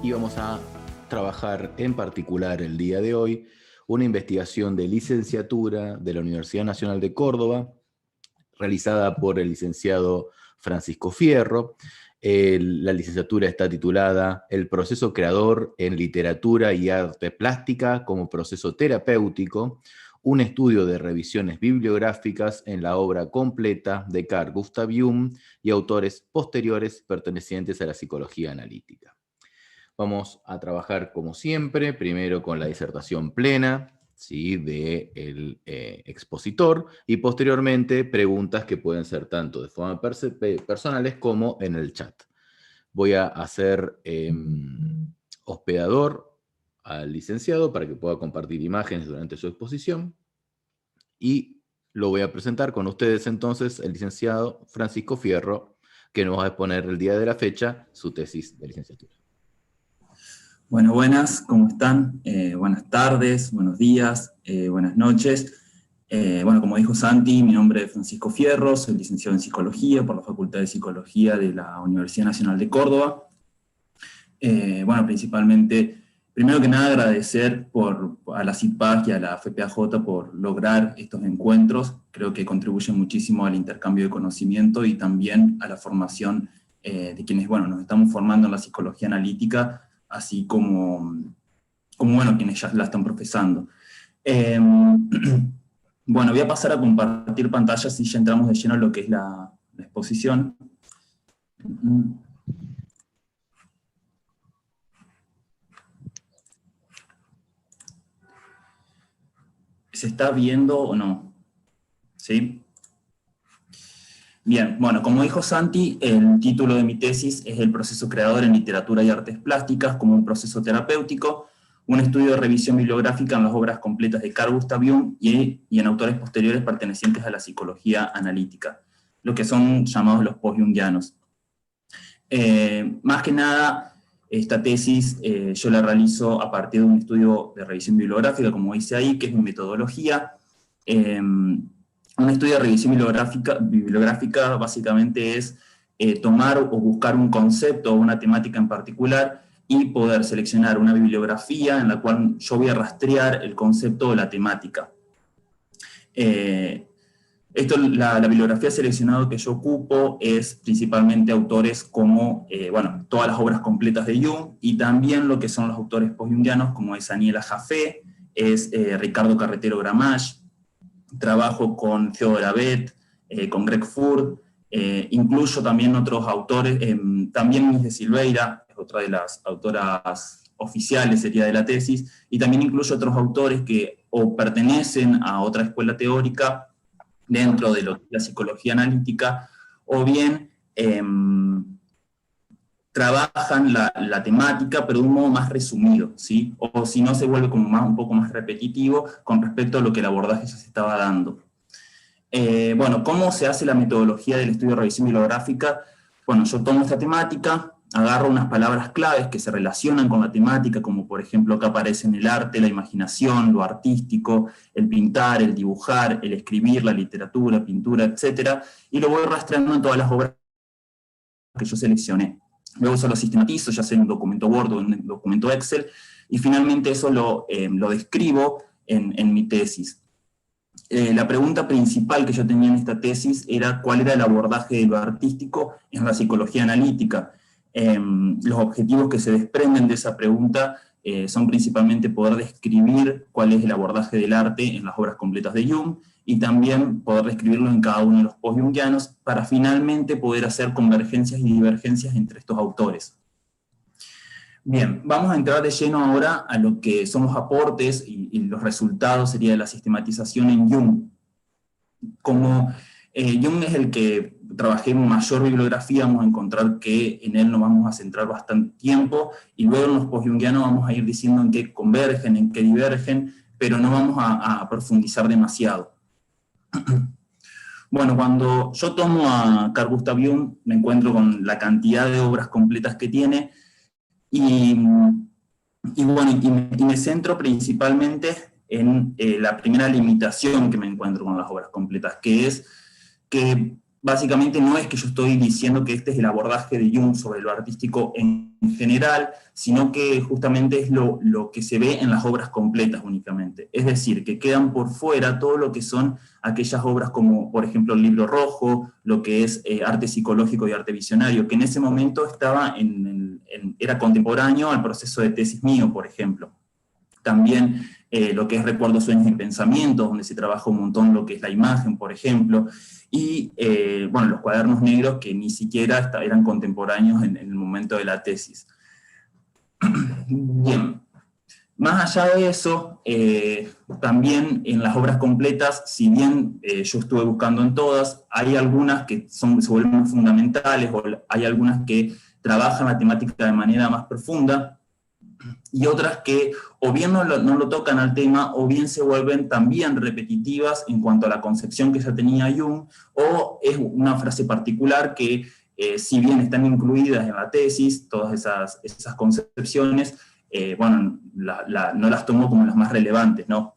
y vamos a trabajar en particular el día de hoy una investigación de licenciatura de la Universidad Nacional de Córdoba, realizada por el licenciado Francisco Fierro. La licenciatura está titulada El proceso creador en literatura y arte plástica como proceso terapéutico, un estudio de revisiones bibliográficas en la obra completa de Carl Gustav Jung y autores posteriores pertenecientes a la psicología analítica. Vamos a trabajar como siempre, primero con la disertación plena, ¿sí?, del expositor, y posteriormente preguntas que pueden ser tanto de forma personales como en el chat. Voy a hacer hospedador al licenciado para que pueda compartir imágenes durante su exposición, y lo voy a presentar con ustedes entonces el licenciado Francisco Fierro, que nos va a exponer el día de la fecha su tesis de licenciatura. Bueno, buenas, ¿cómo están? Buenas tardes, buenos días, buenas noches. Bueno, como dijo Santi, mi nombre es Francisco Fierro, soy licenciado en Psicología por la Facultad de Psicología de la Universidad Nacional de Córdoba. Bueno, principalmente, primero que nada agradecer a la CIPAG y a la FPAJ por lograr estos encuentros. Creo que contribuyen muchísimo al intercambio de conocimiento y también a la formación de quienes, bueno, nos estamos formando en la psicología analítica, así como bueno, quienes ya la están profesando. Bueno, voy a pasar a compartir pantallas y ya entramos de lleno en lo que es la exposición. ¿Se está viendo o no? ¿Sí? Bien, bueno, como dijo Santi, el título de mi tesis es El proceso creador en literatura y artes plásticas como un proceso terapéutico, un estudio de revisión bibliográfica en las obras completas de Carl Gustav Jung y en autores posteriores pertenecientes a la psicología analítica, lo que son llamados los post-jungianos. Más que nada, esta tesis yo la realizo a partir de un estudio de revisión bibliográfica, como dice ahí, que es mi metodología. Un estudio de revisión bibliográfica básicamente es tomar o buscar un concepto o una temática en particular y poder seleccionar una bibliografía en la cual yo voy a rastrear el concepto o la temática. La bibliografía seleccionada que yo ocupo es principalmente autores como, bueno, todas las obras completas de Jung, y también lo que son los autores post-jungianos, como es Aniela Jaffe, es Ricardo Carretero Gramach. Trabajo con Theodor Abet, con Greg Furth, incluyo también otros autores, también Mies de Silveira, es otra de las autoras oficiales sería de la tesis, y también incluyo otros autores que o pertenecen a otra escuela teórica dentro de la psicología analítica, o bien trabajan la temática, pero de un modo más resumido, ¿sí? O si no, se vuelve como un poco más repetitivo con respecto a lo que el abordaje ya se estaba dando. Bueno, ¿cómo se hace la metodología del estudio de revisión bibliográfica? Bueno, yo tomo esta temática, agarro unas palabras claves que se relacionan con la temática, como por ejemplo que aparece en el arte, la imaginación, lo artístico, el pintar, el dibujar, el escribir, la literatura, pintura, etc. Y lo voy rastreando en todas las obras que yo seleccioné. Luego eso lo sistematizo, ya sea en un documento Word o en un documento Excel, y finalmente eso lo describo en mi tesis. La pregunta principal que yo tenía en esta tesis era cuál era el abordaje de lo artístico en la psicología analítica. Los objetivos que se desprenden de esa pregunta son principalmente poder describir cuál es el abordaje del arte en las obras completas de Jung, y también poder describirlo en cada uno de los post-jungianos para finalmente poder hacer convergencias y divergencias entre estos autores. Bien, vamos a entrar de lleno ahora a lo que son los aportes y los resultados sería de la sistematización en Jung. Como Jung es el que trabajé en mayor bibliografía, vamos a encontrar que en él nos vamos a centrar bastante tiempo, y luego en los post-jungianos vamos a ir diciendo en qué convergen, en qué divergen, pero no vamos a profundizar demasiado. Bueno, cuando yo tomo a Carl Gustav Jung, me encuentro con la cantidad de obras completas que tiene, y me centro principalmente en la primera limitación que me encuentro con las obras completas, que es que básicamente no es que yo estoy diciendo que este es el abordaje de Jung sobre lo artístico en general, sino que justamente es lo que se ve en las obras completas únicamente. Es decir, que quedan por fuera todo lo que son aquellas obras como, por ejemplo, el Libro Rojo, lo que es arte psicológico y arte visionario, que en ese momento estaba era contemporáneo al proceso de tesis mío, por ejemplo. También lo que es Recuerdos, Sueños y Pensamientos, donde se trabaja un montón lo que es la imagen, por ejemplo, y bueno, los Cuadernos Negros, que ni siquiera eran contemporáneos en el momento de la tesis. Bien, más allá de eso, también en las obras completas, si bien yo estuve buscando en todas, hay algunas que se vuelven fundamentales, o hay algunas que trabajan la temática de manera más profunda, y otras que o bien no lo tocan al tema, o bien se vuelven también repetitivas en cuanto a la concepción que ya tenía Jung, o es una frase particular que, si bien están incluidas en la tesis, todas esas concepciones, bueno, no las tomo como las más relevantes, ¿no?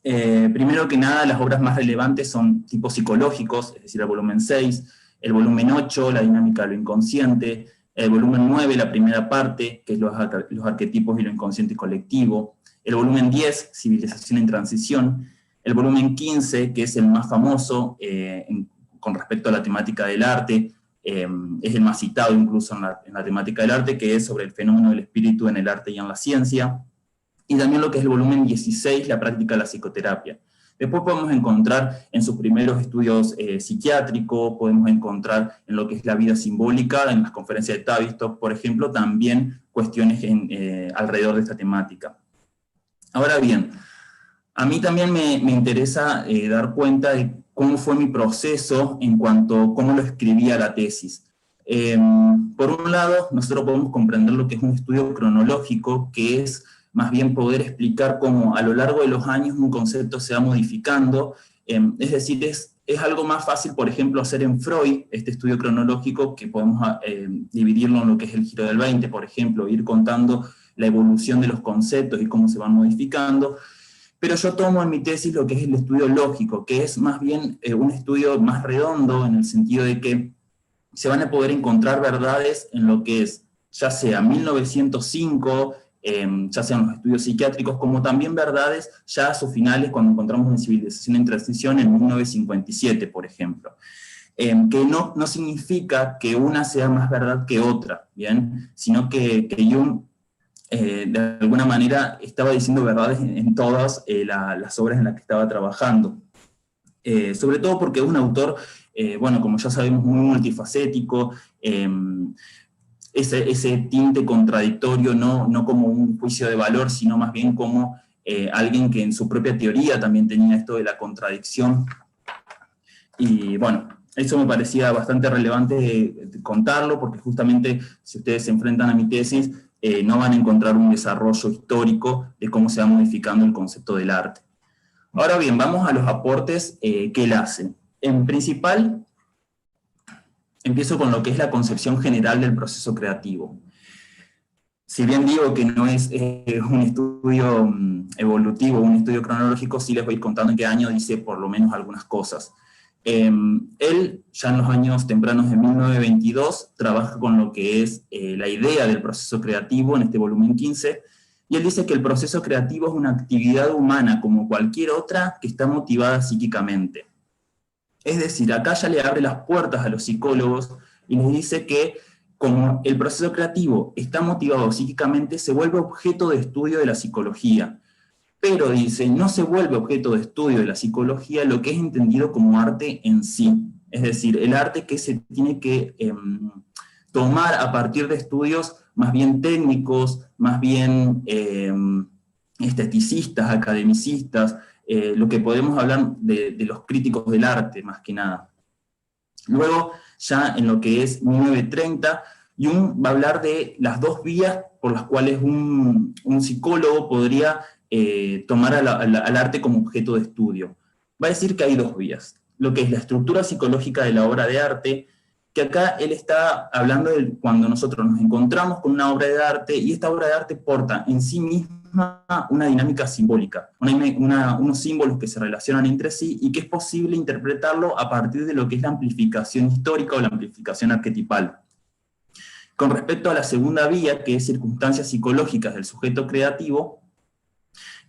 Primero que nada, las obras más relevantes son tipos psicológicos, es decir, el volumen 6, el volumen 8, la dinámica de lo inconsciente, el volumen 9, la primera parte, que es los arquetipos y lo inconsciente colectivo, el volumen 10, civilización en transición, el volumen 15, que es el más famoso con respecto a la temática del arte, es el más citado incluso en la temática del arte, que es sobre el fenómeno del espíritu en el arte y en la ciencia, y también lo que es el volumen 16, la práctica de la psicoterapia. Después podemos encontrar en sus primeros estudios psiquiátricos, podemos encontrar en lo que es la vida simbólica, en las conferencias de Tavistock, por ejemplo, también cuestiones alrededor de esta temática. Ahora bien, a mí también me interesa dar cuenta de cómo fue mi proceso en cuanto a cómo lo escribía la tesis. Por un lado, nosotros podemos comprender lo que es un estudio cronológico, que es más bien poder explicar cómo a lo largo de los años un concepto se va modificando, es decir, es algo más fácil, por ejemplo, hacer en Freud, este estudio cronológico, que podemos dividirlo en lo que es el giro del 20, por ejemplo, ir contando la evolución de los conceptos y cómo se van modificando, pero yo tomo en mi tesis lo que es el estudio lógico, que es más bien un estudio más redondo, en el sentido de que se van a poder encontrar verdades en lo que es, ya sea 1905, ya sean los estudios psiquiátricos, como también verdades ya a sus finales cuando encontramos una civilización en transición en 1957, por ejemplo. Que no significa que una sea más verdad que otra, ¿bien? Sino que Jung, de alguna manera, estaba diciendo verdades en todas las obras en las que estaba trabajando. Sobre todo porque es un autor, bueno, como ya sabemos, muy multifacético, ese tinte contradictorio, no como un juicio de valor, sino más bien como alguien que en su propia teoría también tenía esto de la contradicción. Y bueno, eso me parecía bastante relevante de contarlo, porque justamente si ustedes se enfrentan a mi tesis, no van a encontrar un desarrollo histórico de cómo se va modificando el concepto del arte. Ahora bien, vamos a los aportes que él hace. En principal, empiezo con lo que es la concepción general del proceso creativo. Si bien digo que no es un estudio evolutivo, un estudio cronológico, sí les voy a ir contando en qué año dice por lo menos algunas cosas. Él, ya en los años tempranos de 1922, trabaja con lo que es la idea del proceso creativo en este volumen 15, y él dice que el proceso creativo es una actividad humana como cualquier otra que está motivada psíquicamente. Es decir, acá ya le abre las puertas a los psicólogos y les dice que como el proceso creativo está motivado psíquicamente, se vuelve objeto de estudio de la psicología. Pero dice, no se vuelve objeto de estudio de la psicología lo que es entendido como arte en sí. Es decir, el arte que se tiene que tomar a partir de estudios más bien técnicos, más bien esteticistas, academicistas, lo que podemos hablar de los críticos del arte, más que nada. Luego, ya en lo que es 1930, Jung va a hablar de las dos vías por las cuales un psicólogo podría tomar al arte como objeto de estudio. Va a decir que hay dos vías. Lo que es la estructura psicológica de la obra de arte, que acá él está hablando de cuando nosotros nos encontramos con una obra de arte, y esta obra de arte porta en sí misma misma una dinámica simbólica, unos símbolos que se relacionan entre sí y que es posible interpretarlo a partir de lo que es la amplificación histórica o la amplificación arquetipal. Con respecto a la segunda vía, que es circunstancias psicológicas del sujeto creativo,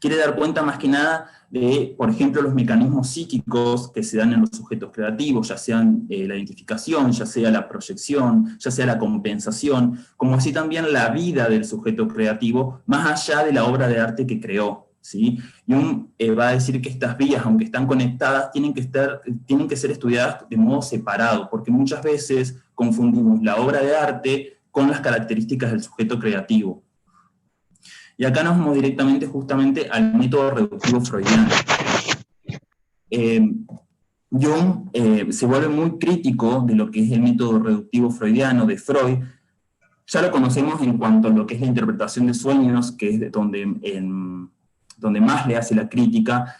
quiere dar cuenta más que nada de, por ejemplo, los mecanismos psíquicos que se dan en los sujetos creativos, ya sean la identificación, ya sea la proyección, ya sea la compensación, como así también la vida del sujeto creativo, más allá de la obra de arte que creó, ¿sí? Jung va a decir que estas vías, aunque están conectadas, tienen que ser estudiadas de modo separado, porque muchas veces confundimos la obra de arte con las características del sujeto creativo. Y acá nos vamos directamente justamente al método reductivo freudiano. Jung se vuelve muy crítico de lo que es el método reductivo freudiano de Freud. Ya lo conocemos en cuanto a lo que es la interpretación de sueños, que es donde más le hace la crítica,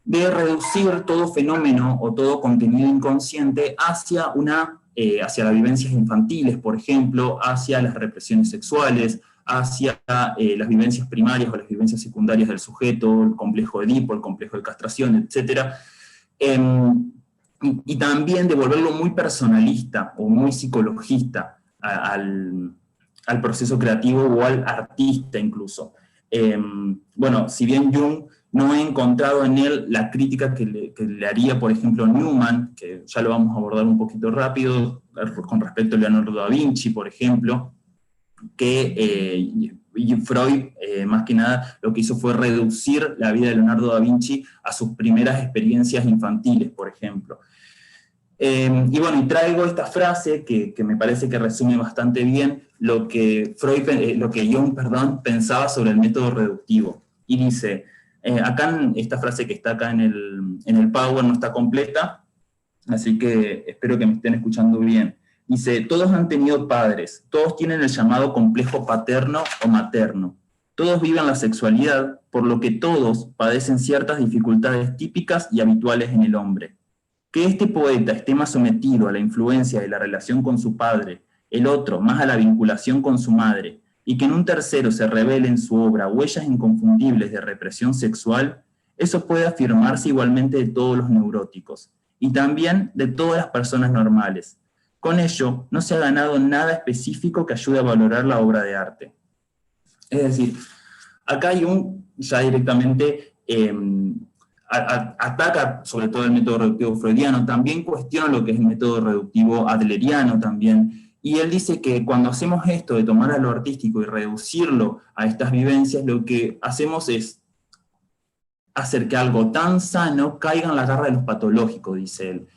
de reducir todo fenómeno o todo contenido inconsciente hacia las vivencias infantiles, por ejemplo, hacia las represiones sexuales, hacia las vivencias primarias o las vivencias secundarias del sujeto, el complejo de Edipo, el complejo de castración, etc. Y también de volverlo muy personalista o muy psicologista al proceso creativo o al artista incluso. Bueno, si bien Jung no he encontrado en él la crítica que le haría, por ejemplo, Newman, que ya lo vamos a abordar un poquito rápido, con respecto a Leonardo da Vinci, por ejemplo, que Freud, más que nada, lo que hizo fue reducir la vida de Leonardo da Vinci a sus primeras experiencias infantiles, por ejemplo. Y bueno, y traigo esta frase que me parece que resume bastante bien lo que Jung pensaba sobre el método reductivo. Y dice, esta frase que está acá en el Power no está completa, así que espero que me estén escuchando bien. Dice, todos han tenido padres, todos tienen el llamado complejo paterno o materno, todos viven la sexualidad, por lo que todos padecen ciertas dificultades típicas y habituales en el hombre. Que este poeta esté más sometido a la influencia de la relación con su padre, el otro más a la vinculación con su madre, y que en un tercero se revele en su obra huellas inconfundibles de represión sexual, eso puede afirmarse igualmente de todos los neuróticos, y también de todas las personas normales. Con ello, no se ha ganado nada específico que ayude a valorar la obra de arte. Es decir, acá Jung ya directamente ataca sobre todo el método reductivo freudiano, también cuestiona lo que es el método reductivo adleriano también, y él dice que cuando hacemos esto de tomar a lo artístico y reducirlo a estas vivencias, lo que hacemos es hacer que algo tan sano caiga en la garra de los patológicos, dice él.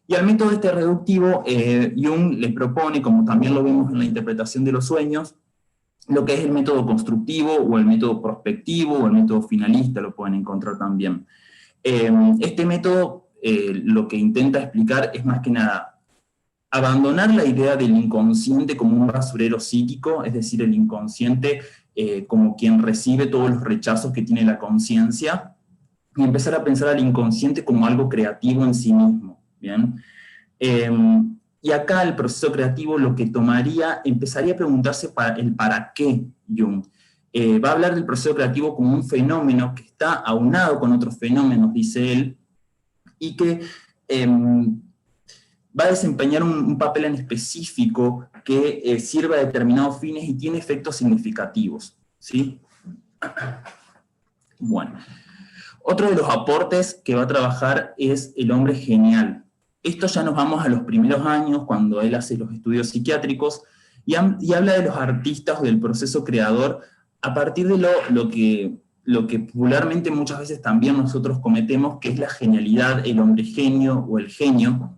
Y al método reductivo, Jung le propone, como también lo vemos en la interpretación de los sueños, lo que es el método constructivo, o el método prospectivo, o el método finalista, lo pueden encontrar también. Este método lo que intenta explicar es más que nada abandonar la idea del inconsciente como un basurero psíquico, es decir, el inconsciente como quien recibe todos los rechazos que tiene la conciencia, y empezar a pensar al inconsciente como algo creativo en sí mismo. ¿Bien? Y acá el proceso creativo lo que empezaría a preguntarse el para qué Jung. Va a hablar del proceso creativo como un fenómeno que está aunado con otros fenómenos, dice él, y que va a desempeñar un papel en específico que sirve a determinados fines y tiene efectos significativos, ¿sí? Bueno, otro de los aportes que va a trabajar es el hombre genial. Esto ya nos vamos a los primeros años, cuando él hace los estudios psiquiátricos, y habla de los artistas o del proceso creador a partir de lo que popularmente muchas veces también nosotros cometemos, que es la genialidad, el hombre genio o el genio.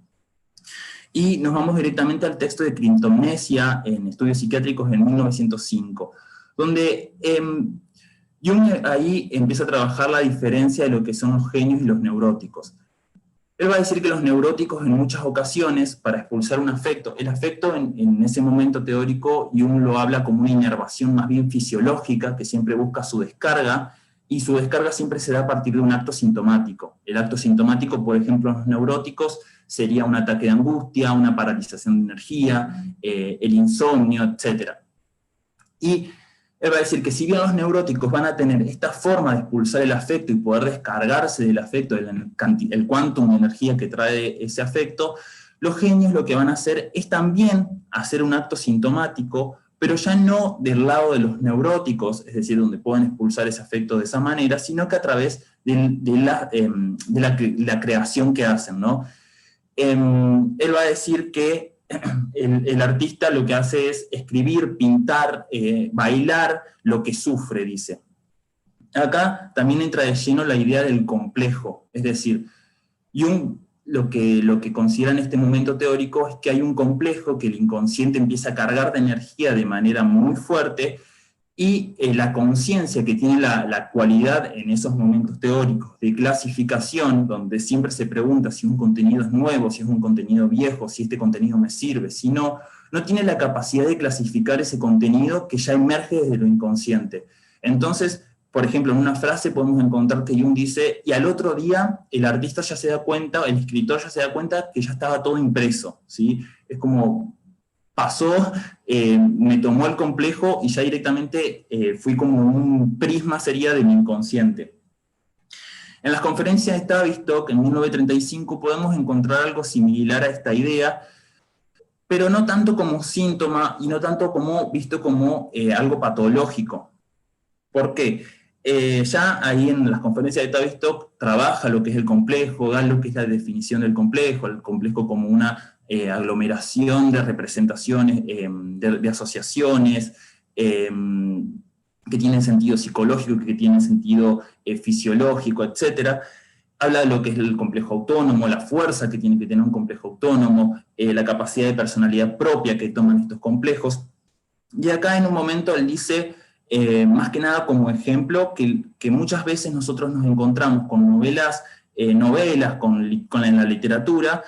Y nos vamos directamente al texto de Crintomnesia en estudios psiquiátricos en 1905, donde Jung ahí empieza a trabajar la diferencia de lo que son los genios y los neuróticos. Él va a decir que los neuróticos en muchas ocasiones, para expulsar un afecto, el afecto en ese momento teórico, Jung lo habla como una inervación más bien fisiológica, que siempre busca su descarga, y su descarga siempre se da a partir de un acto sintomático. El acto sintomático, por ejemplo, en los neuróticos, sería un ataque de angustia, una paralización de energía, el insomnio, etc. Y Él va a decir que si bien los neuróticos van a tener esta forma de expulsar el afecto y poder descargarse del afecto, el quantum de energía que trae ese afecto, los genios lo que van a hacer es también hacer un acto sintomático, pero ya no del lado de los neuróticos, es decir, donde pueden expulsar ese afecto de esa manera, sino que a través de la creación que hacen, ¿no? Él va a decir que el artista lo que hace es escribir, pintar, bailar lo que sufre, dice. Acá también entra de lleno la idea del complejo, es decir, lo que considera en este momento teórico es que hay un complejo que el inconsciente empieza a cargar de energía de manera muy fuerte, y la conciencia que tiene la cualidad en esos momentos teóricos de clasificación, donde siempre se pregunta si un contenido es nuevo, si es un contenido viejo, si este contenido me sirve, si no, no tiene la capacidad de clasificar ese contenido que ya emerge desde lo inconsciente. Entonces, por ejemplo, en una frase podemos encontrar que Jung dice, y al otro día el artista ya se da cuenta, el escritor ya se da cuenta que ya estaba todo impreso, ¿sí? Es como pasó, me tomó el complejo y ya directamente fui como un prisma, sería, de mi inconsciente. En las conferencias de Tavistock, en 1935, podemos encontrar algo similar a esta idea, pero no tanto como síntoma y no tanto como visto como algo patológico. ¿Por qué? Ya ahí en las conferencias de Tavistock trabaja lo que es el complejo, da lo que es la definición del complejo, el complejo como una aglomeración de representaciones, de asociaciones, que tienen sentido psicológico, que tienen sentido fisiológico, etc. Habla de lo que es el complejo autónomo, la fuerza que tiene que tener un complejo autónomo, la capacidad de personalidad propia que toman estos complejos. Y acá en un momento él dice, más que nada como ejemplo, que muchas veces nosotros nos encontramos con novelas en la literatura,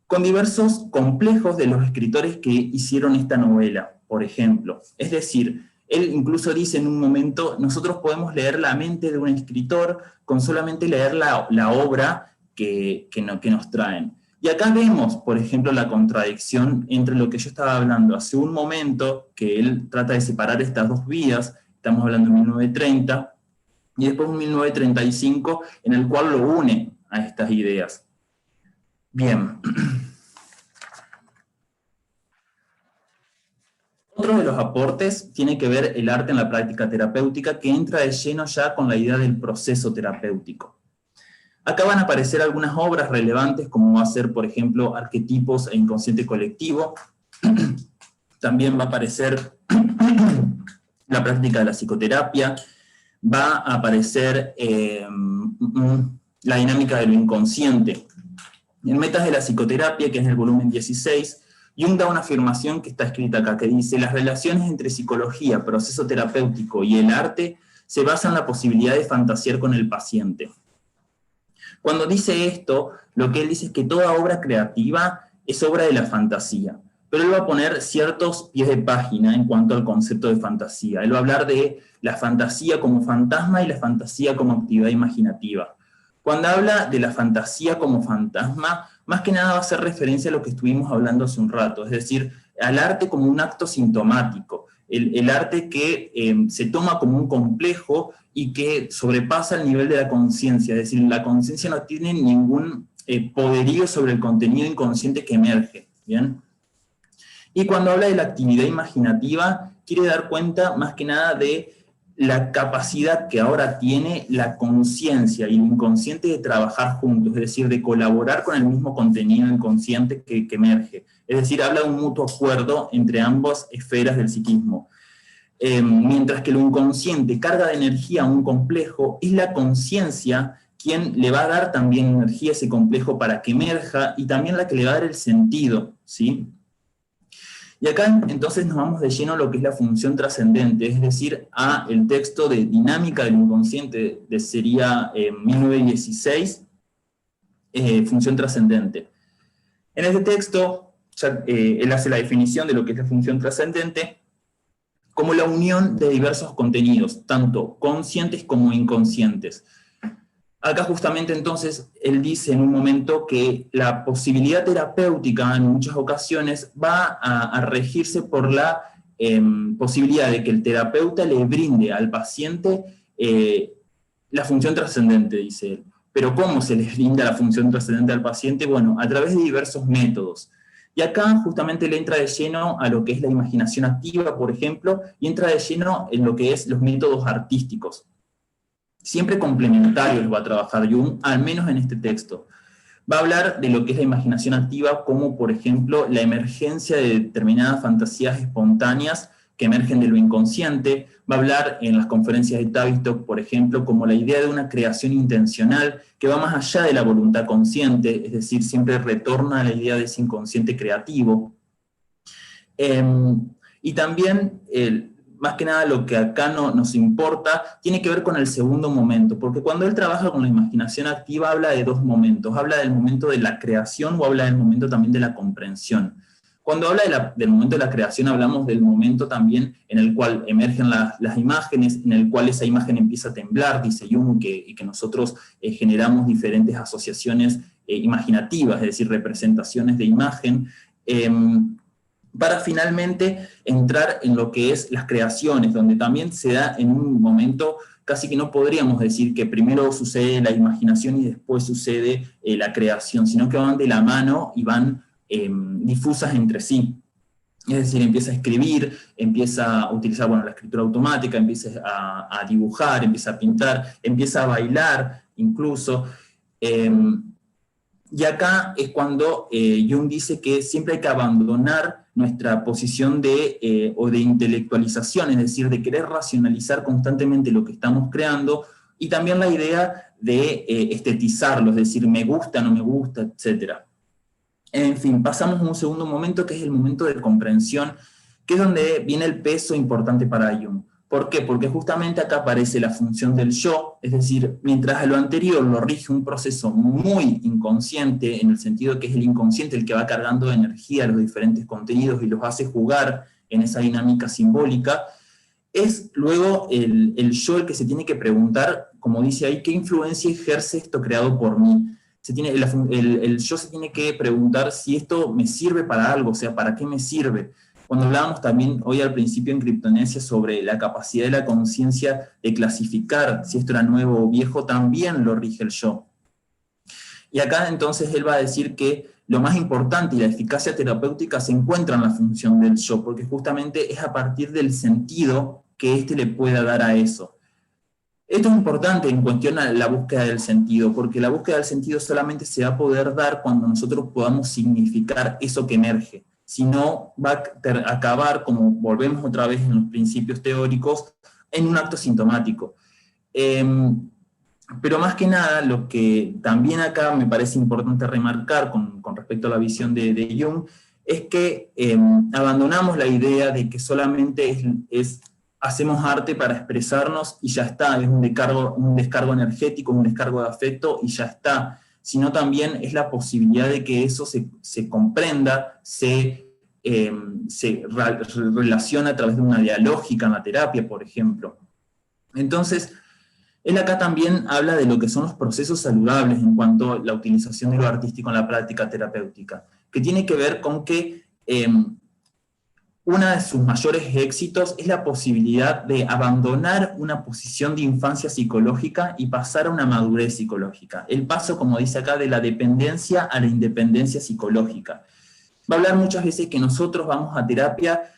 con diversos complejos de los escritores que hicieron esta novela, por ejemplo. Es decir, él incluso dice en un momento, nosotros podemos leer la mente de un escritor con solamente leer la obra que nos traen. Y acá vemos, por ejemplo, la contradicción entre lo que yo estaba hablando hace un momento, que él trata de separar estas dos vías, estamos hablando de 1930, y después un 1935, en el cual lo une a estas ideas. Bien. Otro de los aportes tiene que ver el arte en la práctica terapéutica, que entra de lleno ya con la idea del proceso terapéutico. Acá van a aparecer algunas obras relevantes, como va a ser, por ejemplo, Arquetipos e Inconsciente Colectivo. También va a aparecer la práctica de la psicoterapia. Va a aparecer la dinámica de lo inconsciente. En Metas de la psicoterapia, que es el volumen 16, Jung da una afirmación que está escrita acá, que dice: las relaciones entre psicología, proceso terapéutico y el arte se basan en la posibilidad de fantasear con el paciente. Cuando dice esto, lo que él dice es que toda obra creativa es obra de la fantasía, pero él va a poner ciertos pies de página en cuanto al concepto de fantasía. Él va a hablar de la fantasía como fantasma y la fantasía como actividad imaginativa. Cuando habla de la fantasía como fantasma, más que nada va a hacer referencia a lo que estuvimos hablando hace un rato, es decir, al arte como un acto sintomático, el arte que se toma como un complejo y que sobrepasa el nivel de la conciencia, es decir, la conciencia no tiene ningún poderío sobre el contenido inconsciente que emerge, ¿bien? Y cuando habla de la actividad imaginativa, quiere dar cuenta más que nada de la capacidad que ahora tiene la conciencia y el inconsciente de trabajar juntos, es decir, de colaborar con el mismo contenido inconsciente que emerge. Es decir, habla de un mutuo acuerdo entre ambas esferas del psiquismo. Mientras que lo inconsciente carga de energía a un complejo, es la conciencia quien le va a dar también energía a ese complejo para que emerja, y también la que le va a dar el sentido, ¿sí? Y acá entonces nos vamos de lleno a lo que es la función trascendente, es decir, a el texto de Dinámica del Inconsciente, sería 1916, función trascendente. En este texto, él hace la definición de lo que es la función trascendente como la unión de diversos contenidos, tanto conscientes como inconscientes. Acá justamente entonces él dice en un momento que la posibilidad terapéutica en muchas ocasiones va a regirse por la posibilidad de que el terapeuta le brinde al paciente la función trascendente, dice él. Pero ¿cómo se le brinda la función trascendente al paciente? Bueno, a través de diversos métodos. Y acá justamente le entra de lleno a lo que es la imaginación activa, por ejemplo, y entra de lleno en lo que es los métodos artísticos. Siempre complementarios va a trabajar Jung, al menos en este texto. Va a hablar de lo que es la imaginación activa, como por ejemplo la emergencia de determinadas fantasías espontáneas que emergen de lo inconsciente. Va a hablar en las conferencias de Tavistock, por ejemplo, como la idea de una creación intencional que va más allá de la voluntad consciente, es decir, siempre retorna a la idea de ese inconsciente creativo. Y también, más que nada, lo que acá nos importa tiene que ver con el segundo momento, porque cuando él trabaja con la imaginación activa habla de dos momentos, habla del momento de la creación o habla del momento también de la comprensión. Cuando habla del momento de la creación, hablamos del momento también en el cual emergen las imágenes, en el cual esa imagen empieza a temblar, dice Jung, y que nosotros generamos diferentes asociaciones imaginativas, es decir, representaciones de imagen, para finalmente entrar en lo que es las creaciones, donde también se da en un momento casi que no podríamos decir que primero sucede la imaginación y después sucede la creación, sino que van de la mano y van difusas entre sí. Es decir, empieza a escribir, empieza a utilizar la escritura automática, empieza a dibujar, empieza a pintar, empieza a bailar incluso. Y acá es cuando Jung dice que siempre hay que abandonar nuestra posición o de intelectualización, es decir, de querer racionalizar constantemente lo que estamos creando, y también la idea de estetizarlo, es decir, me gusta, no me gusta, etc. En fin, pasamos a un segundo momento, que es el momento de comprensión, que es donde viene el peso importante para Jung. ¿Por qué? Porque justamente acá aparece la función del yo, es decir, mientras a lo anterior lo rige un proceso muy inconsciente, en el sentido de que es el inconsciente el que va cargando de energía los diferentes contenidos y los hace jugar en esa dinámica simbólica, es luego el yo el que se tiene que preguntar, como dice ahí, ¿qué influencia ejerce esto creado por mí? El yo se tiene que preguntar si esto me sirve para algo, o sea, ¿para qué me sirve? Cuando hablábamos también hoy al principio en Criptonesia sobre la capacidad de la conciencia de clasificar si esto era nuevo o viejo, también lo rige el yo. Y acá entonces él va a decir que lo más importante y la eficacia terapéutica se encuentra en la función del yo, porque justamente es a partir del sentido que éste le pueda dar a eso. Esto es importante en cuestión a la búsqueda del sentido, porque la búsqueda del sentido solamente se va a poder dar cuando nosotros podamos significar eso que emerge. Si no, va a acabar, como volvemos otra vez en los principios teóricos, en un acto sintomático. Pero más que nada, lo que también acá me parece importante remarcar con respecto a la visión de Jung, es que abandonamos la idea de que solamente hacemos arte para expresarnos y ya está, es un descargo energético, un descargo de afecto y ya está, sino también es la posibilidad de que eso se comprenda, se relaciona a través de una dialógica en la terapia, por ejemplo. Entonces, él acá también habla de lo que son los procesos saludables en cuanto a la utilización de lo artístico en la práctica terapéutica, que tiene que ver con que uno de sus mayores éxitos es la posibilidad de abandonar una posición de infancia psicológica y pasar a una madurez psicológica. El paso, como dice acá, de la dependencia a la independencia psicológica. Va a hablar muchas veces que nosotros vamos a terapia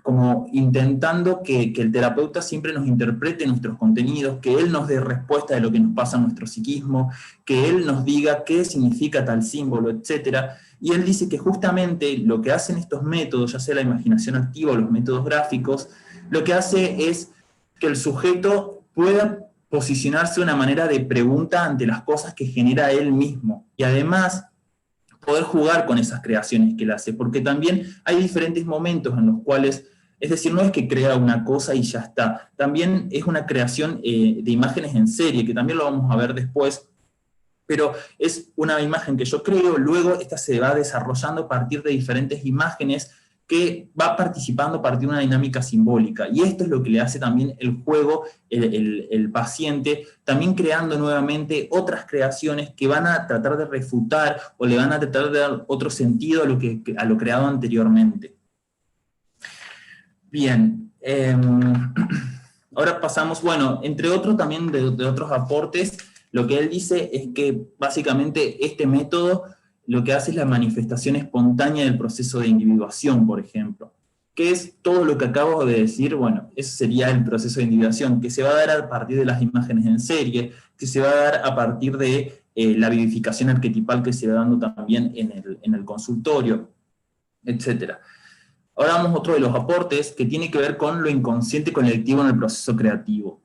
como intentando que el terapeuta siempre nos interprete nuestros contenidos, que él nos dé respuesta de lo que nos pasa en nuestro psiquismo, que él nos diga qué significa tal símbolo, etc. Y él dice que justamente lo que hacen estos métodos, ya sea la imaginación activa o los métodos gráficos, lo que hace es que el sujeto pueda posicionarse de una manera de pregunta ante las cosas que genera él mismo. Y además poder jugar con esas creaciones que él hace, porque también hay diferentes momentos en los cuales, es decir, no es que crea una cosa y ya está, también es una creación de imágenes en serie, que también lo vamos a ver después, pero es una imagen que yo creo, luego esta se va desarrollando a partir de diferentes imágenes que va participando a partir de una dinámica simbólica, y esto es lo que le hace también el juego, el paciente, también creando nuevamente otras creaciones que van a tratar de refutar, o le van a tratar de dar otro sentido a lo creado anteriormente. Bien, ahora pasamos, bueno, entre otros también de otros aportes, lo que él dice es que básicamente este método lo que hace es la manifestación espontánea del proceso de individuación, por ejemplo. ¿Qué es todo lo que acabo de decir? Bueno, eso sería el proceso de individuación, que se va a dar a partir de las imágenes en serie, que se va a dar a partir de la vivificación arquetipal que se va dando también en el consultorio, etc. Ahora vamos a otro de los aportes que tiene que ver con lo inconsciente colectivo en el proceso creativo.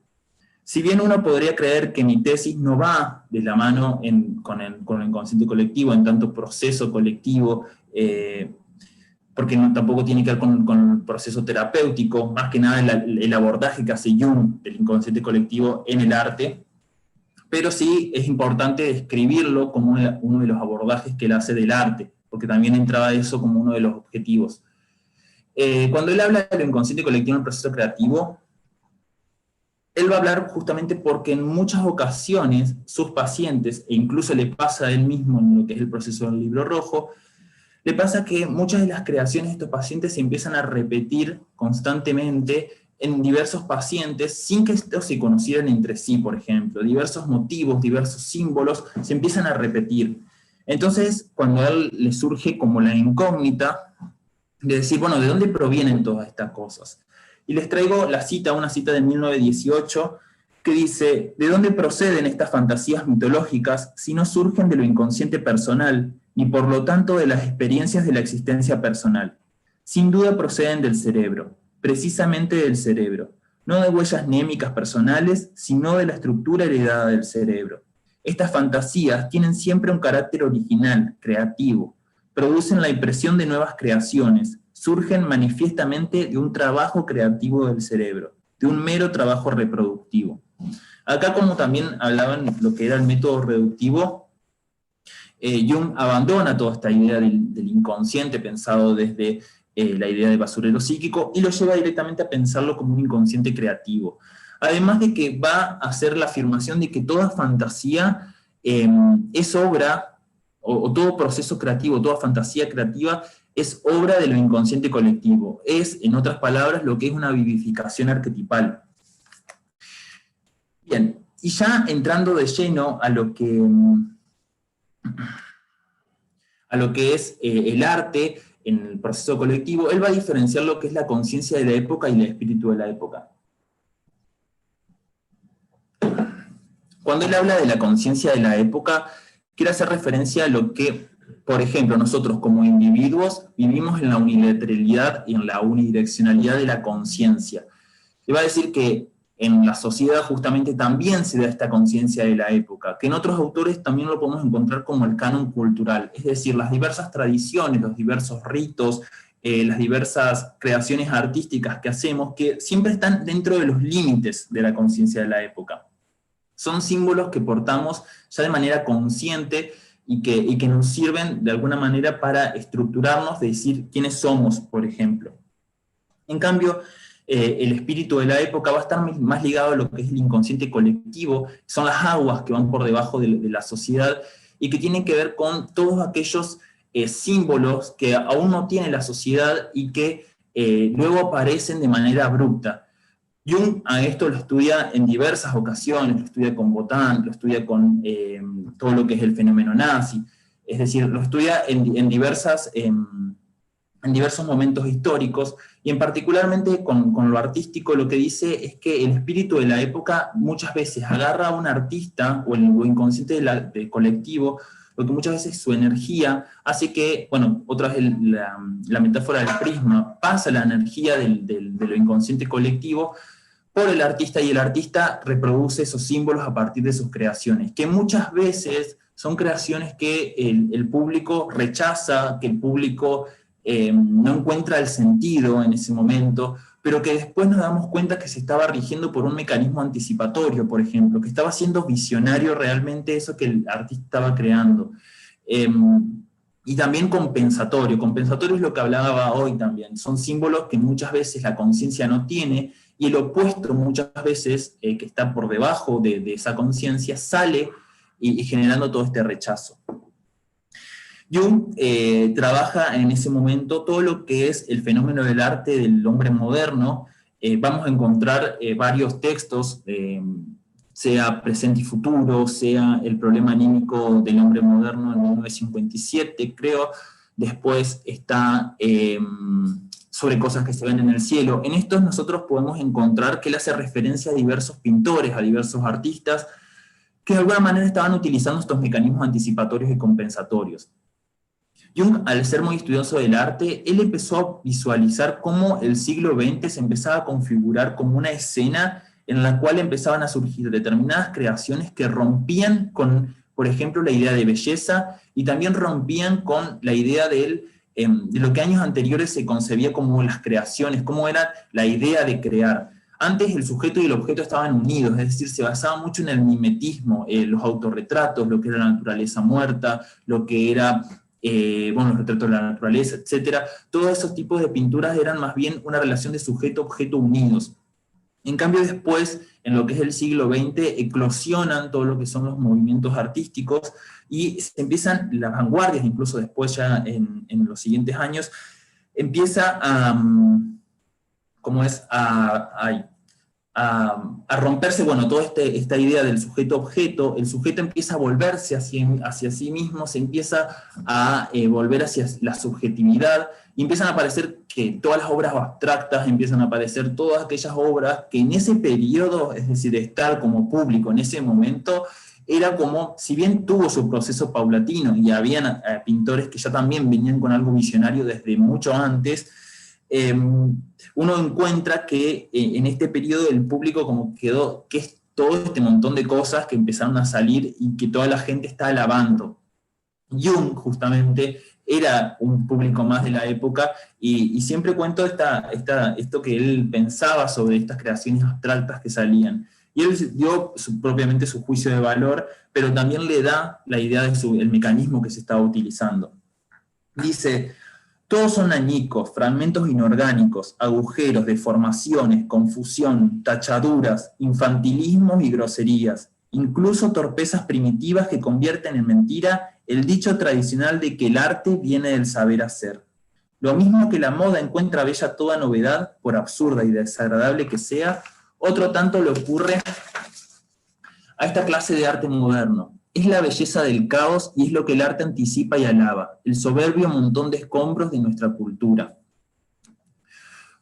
Si bien uno podría creer que mi tesis no va de la mano con el inconsciente colectivo, en tanto proceso colectivo, porque tampoco tiene que ver con el proceso terapéutico, más que nada el abordaje que hace Jung del inconsciente colectivo en el arte, pero sí es importante describirlo como uno de los abordajes que él hace del arte, porque también entraba eso como uno de los objetivos. Cuando él habla del inconsciente colectivo en el proceso creativo, él va a hablar justamente porque en muchas ocasiones sus pacientes, e incluso le pasa a él mismo en lo que es el proceso del libro rojo, le pasa que muchas de las creaciones de estos pacientes se empiezan a repetir constantemente en diversos pacientes sin que estos se conocieran entre sí, por ejemplo. Diversos motivos, diversos símbolos se empiezan a repetir. Entonces, cuando a él le surge como la incógnita de decir, bueno, ¿de dónde provienen todas estas cosas? Y les traigo una cita de 1918, que dice, ¿de dónde proceden estas fantasías mitológicas si no surgen de lo inconsciente personal, ni por lo tanto de las experiencias de la existencia personal? Sin duda proceden del cerebro, precisamente del cerebro, no de huellas némicas personales, sino de la estructura heredada del cerebro. Estas fantasías tienen siempre un carácter original, creativo, producen la impresión de nuevas creaciones, surgen manifiestamente de un trabajo creativo del cerebro, de un mero trabajo reproductivo. Acá, como también hablaban lo que era el método reductivo, Jung abandona toda esta idea del inconsciente pensado desde la idea de basurero psíquico y lo lleva directamente a pensarlo como un inconsciente creativo. Además de que va a hacer la afirmación de que toda fantasía es obra, o todo proceso creativo, toda fantasía creativa es obra de lo inconsciente colectivo. Es, en otras palabras, lo que es una vivificación arquetipal. Bien, y ya entrando de lleno a lo que es el arte en el proceso colectivo, él va a diferenciar lo que es la conciencia de la época y el espíritu de la época. Cuando él habla de la conciencia de la época, quiere hacer referencia a lo que, por ejemplo, nosotros como individuos vivimos en la unilateralidad y en la unidireccionalidad de la conciencia. Le va a decir que en la sociedad justamente también se da esta conciencia de la época, que en otros autores también lo podemos encontrar como el canon cultural, es decir, las diversas tradiciones, los diversos ritos, las diversas creaciones artísticas que hacemos, que siempre están dentro de los límites de la conciencia de la época. Son símbolos que portamos ya de manera consciente y que nos sirven de alguna manera para estructurarnos, de decir quiénes somos, por ejemplo. En cambio, el espíritu de la época va a estar más ligado a lo que es el inconsciente colectivo, son las aguas que van por debajo de la sociedad y que tienen que ver con todos aquellos símbolos que aún no tiene la sociedad y que luego aparecen de manera abrupta. Jung a esto lo estudia en diversas ocasiones, lo estudia con Botan, lo estudia con todo lo que es el fenómeno nazi, es decir, lo estudia en diversos momentos históricos, y en particularmente con lo artístico lo que dice es que el espíritu de la época muchas veces agarra a un artista, o lo inconsciente del colectivo, lo que muchas veces su energía hace que, bueno, otra vez la metáfora del prisma, pasa la energía de lo inconsciente colectivo por el artista, y el artista reproduce esos símbolos a partir de sus creaciones, que muchas veces son creaciones que el público rechaza, que el público no encuentra el sentido en ese momento, pero que después nos damos cuenta que se estaba rigiendo por un mecanismo anticipatorio, por ejemplo, que estaba siendo visionario realmente eso que el artista estaba creando. Y también compensatorio. Compensatorio es lo que hablaba hoy también. Son símbolos que muchas veces la conciencia no tiene, y el opuesto muchas veces, que está por debajo de esa conciencia, sale y generando todo este rechazo. Jung trabaja en ese momento todo lo que es el fenómeno del arte del hombre moderno. Vamos a encontrar varios textos, sea Presente y Futuro, sea El problema anímico del hombre moderno en 1957, creo. Después está Sobre cosas que se ven en el cielo. En estos nosotros podemos encontrar que él hace referencia a diversos pintores, a diversos artistas, que de alguna manera estaban utilizando estos mecanismos anticipatorios y compensatorios. Jung, al ser muy estudioso del arte, él empezó a visualizar cómo el siglo XX se empezaba a configurar como una escena en la cual empezaban a surgir determinadas creaciones que rompían con, por ejemplo, la idea de belleza, y también rompían con la idea de lo que años anteriores se concebía como las creaciones, cómo era la idea de crear. Antes el sujeto y el objeto estaban unidos, es decir, se basaba mucho en el mimetismo, los autorretratos, lo que era la naturaleza muerta, lo que era los retratos de la naturaleza, etc. Todos esos tipos de pinturas eran más bien una relación de sujeto-objeto unidos. En cambio después, en lo que es el siglo XX, eclosionan todo lo que son los movimientos artísticos, y se empiezan las vanguardias, incluso después ya en los siguientes años, empieza a romperse, bueno, toda esta idea del sujeto-objeto. El sujeto empieza a volverse hacia sí mismo, se empieza a volver hacia la subjetividad, y empiezan a aparecer que todas las obras abstractas, empiezan a aparecer todas aquellas obras que en ese periodo, es decir, de estar como público en ese momento, era como, si bien tuvo su proceso paulatino, y habían pintores que ya también venían con algo visionario desde mucho antes, uno encuentra que en este periodo el público como quedó, que es todo este montón de cosas que empezaron a salir y que toda la gente está alabando. Jung justamente era un público más de la época, y siempre cuento esto que él pensaba sobre estas creaciones abstractas que salían. Y él dio propiamente su juicio de valor, pero también le da la idea del mecanismo que se estaba utilizando. Dice: todos son añicos, fragmentos inorgánicos, agujeros, deformaciones, confusión, tachaduras, infantilismos y groserías, incluso torpezas primitivas que convierten en mentira el dicho tradicional de que el arte viene del saber hacer. Lo mismo que la moda encuentra bella toda novedad, por absurda y desagradable que sea, otro tanto le ocurre a esta clase de arte moderno. Es la belleza del caos, y es lo que el arte anticipa y alaba, el soberbio montón de escombros de nuestra cultura.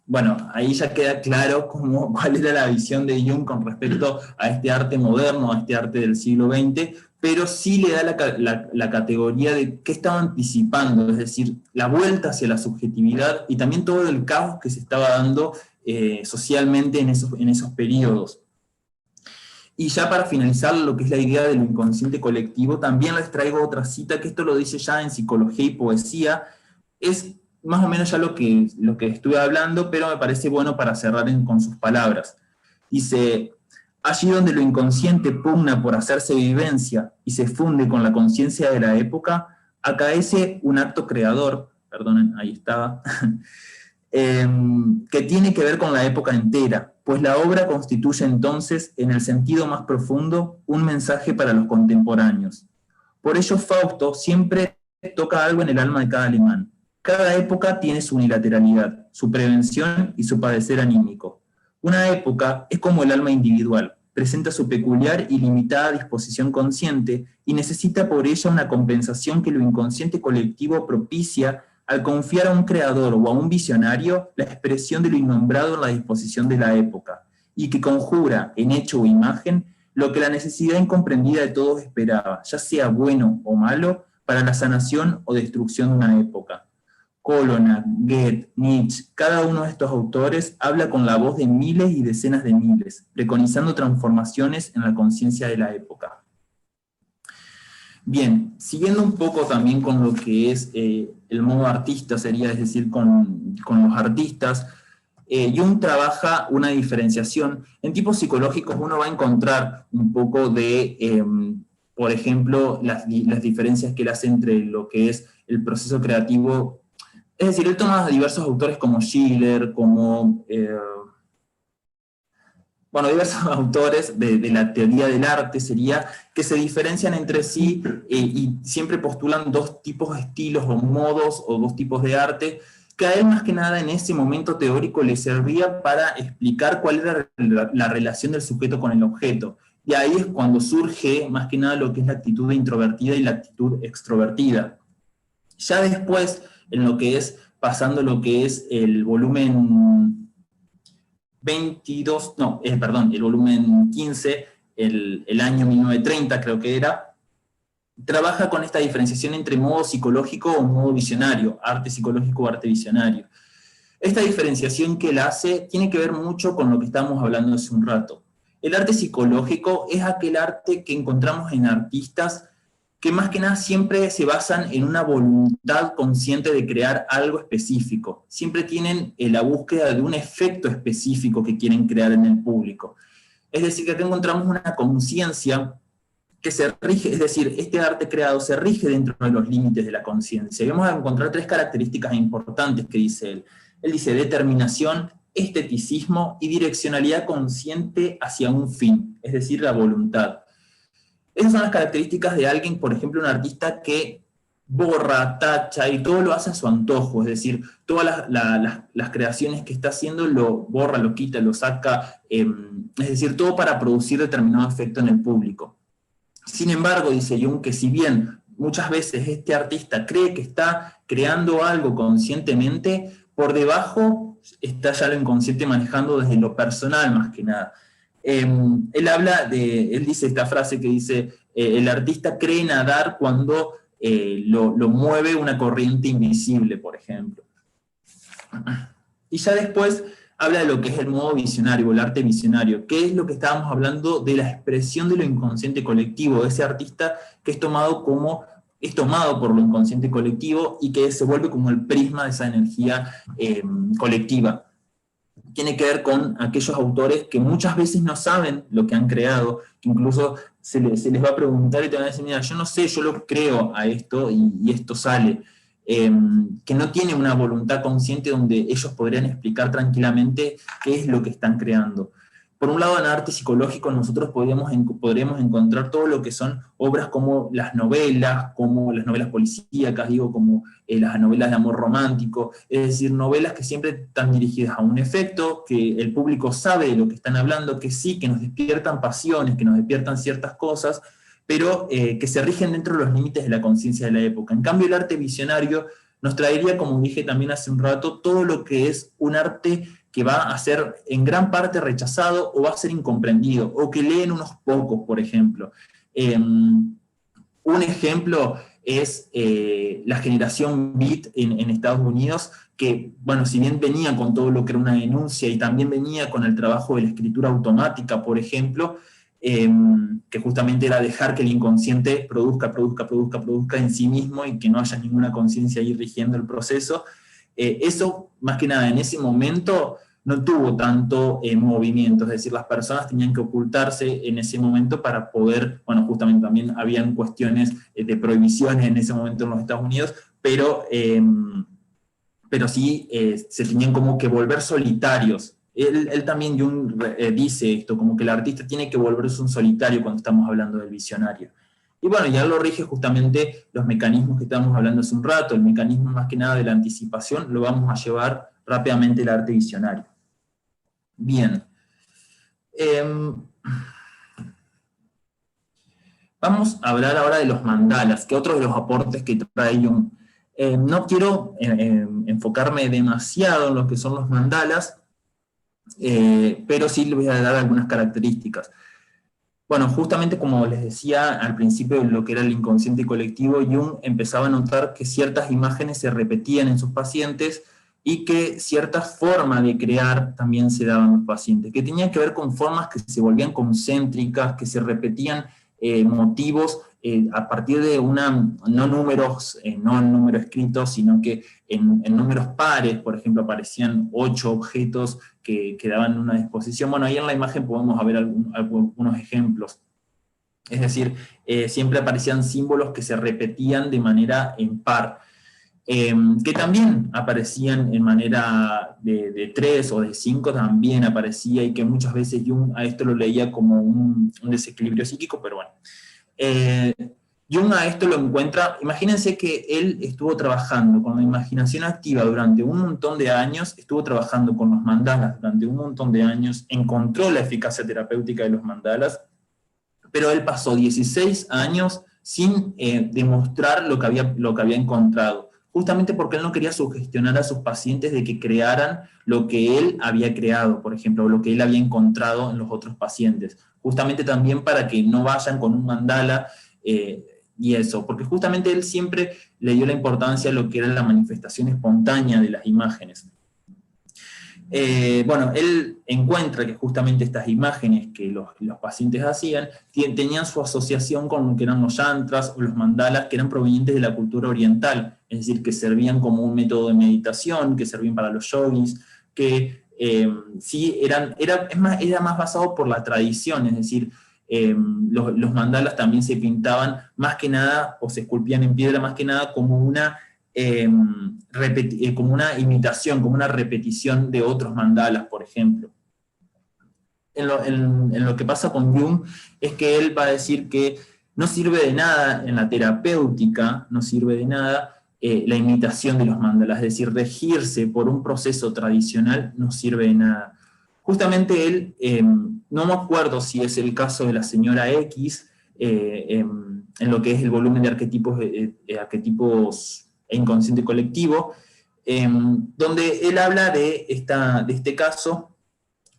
Bueno, ahí ya queda claro cuál era la visión de Jung con respecto a este arte moderno, a este arte del siglo XX, pero sí le da la categoría de qué estaba anticipando, es decir, la vuelta hacia la subjetividad y también todo el caos que se estaba dando socialmente en esos periodos. Y ya para finalizar lo que es la idea del inconsciente colectivo, también les traigo otra cita, que esto lo dice ya en Psicología y Poesía. Es más o menos ya lo que estuve hablando, pero me parece bueno para cerrar con sus palabras. Dice: allí donde lo inconsciente pugna por hacerse vivencia y se funde con la conciencia de la época, acaece un acto creador, perdonen, ahí estaba, que tiene que ver con la época entera, pues la obra constituye entonces, en el sentido más profundo, un mensaje para los contemporáneos. Por ello Fausto siempre toca algo en el alma de cada alemán. Cada época tiene su unilateralidad, su prevención y su padecer anímico. Una época es como el alma individual, presenta su peculiar y limitada disposición consciente y necesita por ella una compensación que lo inconsciente colectivo propicia al confiar a un creador o a un visionario la expresión de lo innombrado en la disposición de la época, y que conjura en hecho o imagen lo que la necesidad incomprendida de todos esperaba, ya sea bueno o malo, para la sanación o destrucción de una época. Colonna, Goethe, Nietzsche, cada uno de estos autores habla con la voz de miles y decenas de miles, preconizando transformaciones en la conciencia de la época. Bien, siguiendo un poco también con lo que es el modo artista, sería, es decir, con los artistas, Jung trabaja una diferenciación. En tipos psicológicos uno va a encontrar un poco de, por ejemplo, las diferencias que él hace entre lo que es el proceso creativo. Es decir, él toma a diversos autores como Schiller, como bueno, diversos autores de la teoría del arte sería que se diferencian entre sí y siempre postulan dos tipos de estilos o modos o dos tipos de arte, que a él más que nada en ese momento teórico le servía para explicar cuál era la relación del sujeto con el objeto. Y ahí es cuando surge más que nada lo que es la actitud introvertida y la actitud extrovertida. Ya después, en lo que es, pasando lo que es el volumen 22, no, perdón, el volumen 15, el año 1930 creo que era, trabaja con esta diferenciación entre modo psicológico o modo visionario, arte psicológico o arte visionario. Esta diferenciación que él hace tiene que ver mucho con lo que estábamos hablando hace un rato. El arte psicológico es aquel arte que encontramos en artistas que más que nada siempre se basan en una voluntad consciente de crear algo específico. Siempre tienen la búsqueda de un efecto específico que quieren crear en el público. Es decir, que acá encontramos una conciencia que se rige, es decir, este arte creado se rige dentro de los límites de la conciencia. Y vamos a encontrar tres características importantes que dice él. Él dice determinación, esteticismo y direccionalidad consciente hacia un fin, es decir, la voluntad. Esas son las características de alguien, por ejemplo, un artista que borra, tacha y todo lo hace a su antojo, es decir, todas las creaciones que está haciendo lo borra, lo quita, lo saca, es decir, todo para producir determinado efecto en el público. Sin embargo, dice Jung, que si bien muchas veces este artista cree que está creando algo conscientemente, por debajo está ya lo inconsciente manejando desde lo personal más que nada. Él dice esta frase que dice, el artista cree nadar cuando lo mueve una corriente invisible, por ejemplo. Y ya después habla de lo que es el modo visionario, el arte visionario, que es lo que estábamos hablando de la expresión de lo inconsciente colectivo, de ese artista que es tomado por lo inconsciente colectivo y que se vuelve como el prisma de esa energía colectiva. Tiene que ver con aquellos autores que muchas veces no saben lo que han creado, que incluso se les va a preguntar y te van a decir, mira, yo no sé, yo lo creo a esto y esto sale. Que no tiene una voluntad consciente donde ellos podrían explicar tranquilamente qué es lo que están creando. Por un lado, en arte psicológico nosotros podríamos encontrar todo lo que son obras como las novelas policíacas, como las novelas de amor romántico, es decir, novelas que siempre están dirigidas a un efecto, que el público sabe de lo que están hablando, que sí, que nos despiertan pasiones, que nos despiertan ciertas cosas, pero que se rigen dentro de los límites de la conciencia de la época. En cambio, el arte visionario nos traería, como dije también hace un rato, todo lo que es un arte que va a ser en gran parte rechazado o va a ser incomprendido, o que leen unos pocos, por ejemplo. Un ejemplo es la generación Beat en Estados Unidos, que, bueno, si bien venía con todo lo que era una denuncia y también venía con el trabajo de la escritura automática, por ejemplo, que justamente era dejar que el inconsciente produzca en sí mismo y que no haya ninguna conciencia ahí rigiendo el proceso. Eso, más que nada, en ese momento no tuvo tanto movimiento, es decir, las personas tenían que ocultarse en ese momento para poder, bueno, justamente también habían cuestiones de prohibiciones en ese momento en los Estados Unidos, pero sí se tenían como que volver solitarios. Él también dice esto, como que el artista tiene que volverse un solitario cuando estamos hablando del visionario. Y bueno, ya lo rige justamente los mecanismos que estábamos hablando hace un rato, el mecanismo más que nada de la anticipación, lo vamos a llevar rápidamente al arte visionario. Bien. Vamos a hablar ahora de los mandalas, que otro de los aportes que trae Jung. No quiero enfocarme demasiado en lo que son los mandalas, pero sí les voy a dar algunas características. Bueno, justamente como les decía al principio de lo que era el inconsciente colectivo, Jung empezaba a notar que ciertas imágenes se repetían en sus pacientes y que cierta forma de crear también se daban en los pacientes, que tenían que ver con formas que se volvían concéntricas, que se repetían motivos a partir de no números escritos, sino que en números pares, por ejemplo, aparecían 8 objetos que daban una disposición. Bueno, ahí en la imagen podemos ver algunos ejemplos. Es decir, siempre aparecían símbolos que se repetían de manera en par. que también aparecían en manera de 3 o de 5, también aparecía, y que muchas veces Jung a esto lo leía como un desequilibrio psíquico, pero bueno. Jung a esto lo encuentra, imagínense que él estuvo trabajando con la imaginación activa durante un montón de años, estuvo trabajando con los mandalas durante un montón de años, encontró la eficacia terapéutica de los mandalas, pero él pasó 16 años sin demostrar lo que había encontrado, justamente porque él no quería sugestionar a sus pacientes de que crearan lo que él había creado, por ejemplo, o lo que él había encontrado en los otros pacientes, justamente también para que no vayan con un mandala y eso, porque justamente él siempre le dio la importancia a lo que era la manifestación espontánea de las imágenes. Bueno, él encuentra que justamente estas imágenes que los pacientes hacían tenían su asociación con lo que eran los yantras o los mandalas, que eran provenientes de la cultura oriental, es decir, que servían como un método de meditación, que servían para los yogis, que sí era más basado por la tradición, es decir, los mandalas también se pintaban más que nada, o se esculpían en piedra más que nada como una imitación, como una repetición de otros mandalas, por ejemplo. En lo que pasa con Jung es que él va a decir que no sirve de nada en la terapéutica, no sirve de nada la imitación de los mandalas, es decir, regirse por un proceso tradicional no sirve de nada. Justamente él, no me acuerdo si es el caso de la señora X, en lo que es el volumen de arquetipos e inconsciente colectivo, donde él habla de este caso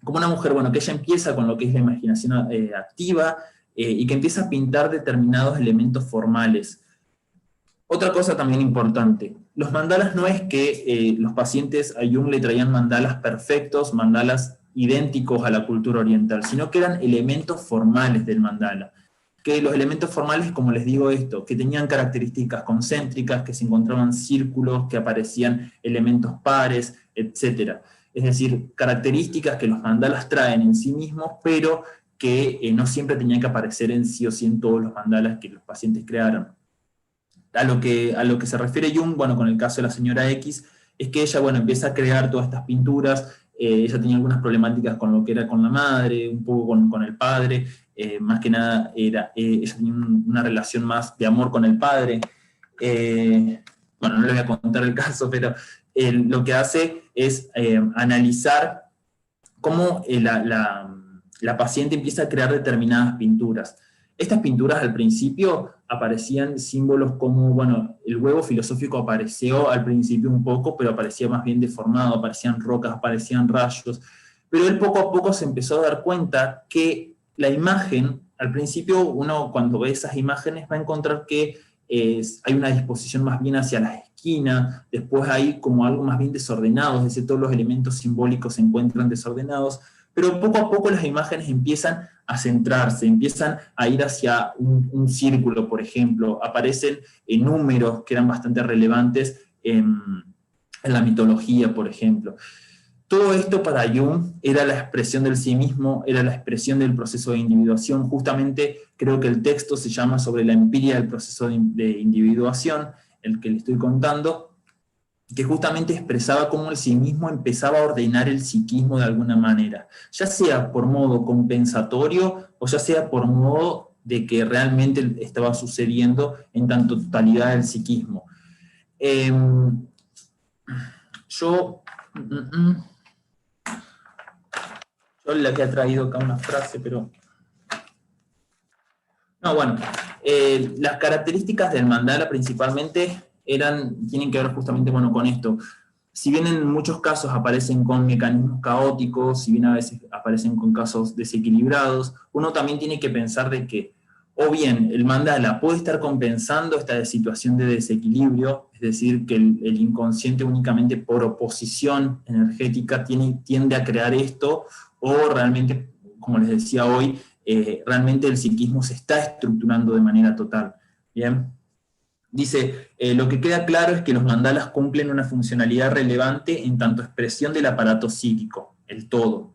como una mujer, bueno, que ella empieza con lo que es la imaginación activa y que empieza a pintar determinados elementos formales. Otra cosa también importante, los mandalas no es que los pacientes a Jung le traían mandalas perfectos, mandalas idénticos a la cultura oriental, sino que eran elementos formales del mandala. Que los elementos formales, como les digo esto, que tenían características concéntricas, que se encontraban círculos, que aparecían elementos pares, etc. Es decir, características que los mandalas traen en sí mismos, pero que no siempre tenían que aparecer en sí o sí en todos los mandalas que los pacientes crearon. A lo que se refiere Jung, bueno, con el caso de la señora X, es que ella, bueno, empieza a crear todas estas pinturas. Ella tenía algunas problemáticas con lo que era con la madre, un poco con el padre, más que nada ella tenía una relación más de amor con el padre. Bueno, no le voy a contar el caso, pero lo que hace es analizar cómo la paciente empieza a crear determinadas pinturas. Estas pinturas al principio aparecían símbolos como, bueno, el huevo filosófico apareció al principio un poco, pero aparecía más bien deformado, aparecían rocas, aparecían rayos, pero él poco a poco se empezó a dar cuenta que la imagen, al principio uno cuando ve esas imágenes va a encontrar que hay una disposición más bien hacia la esquina, después hay como algo más bien desordenado, es decir, todos los elementos simbólicos se encuentran desordenados, pero poco a poco las imágenes empiezan a centrarse, empiezan a ir hacia un círculo, por ejemplo, aparecen números que eran bastante relevantes en la mitología, por ejemplo. Todo esto para Jung era la expresión del sí mismo, era la expresión del proceso de individuación. Justamente creo que el texto se llama sobre la empiria del proceso de individuación, el que le estoy contando, que justamente expresaba cómo el sí mismo empezaba a ordenar el psiquismo de alguna manera, ya sea por modo compensatorio o ya sea por modo de que realmente estaba sucediendo en tanto totalidad del psiquismo. Yo le había traído acá una frase, pero... No, bueno, las características del mandala principalmente tienen que ver justamente, bueno, con esto. Si bien en muchos casos aparecen con mecanismos caóticos, si bien a veces aparecen con casos desequilibrados, uno también tiene que pensar de que, o bien el mandala puede estar compensando esta situación de desequilibrio, es decir, que el inconsciente únicamente por oposición energética tiende a crear esto, o realmente, como les decía hoy, realmente el psiquismo se está estructurando de manera total. ¿Bien? Dice, lo que queda claro es que los mandalas cumplen una funcionalidad relevante en tanto expresión del aparato psíquico, el todo.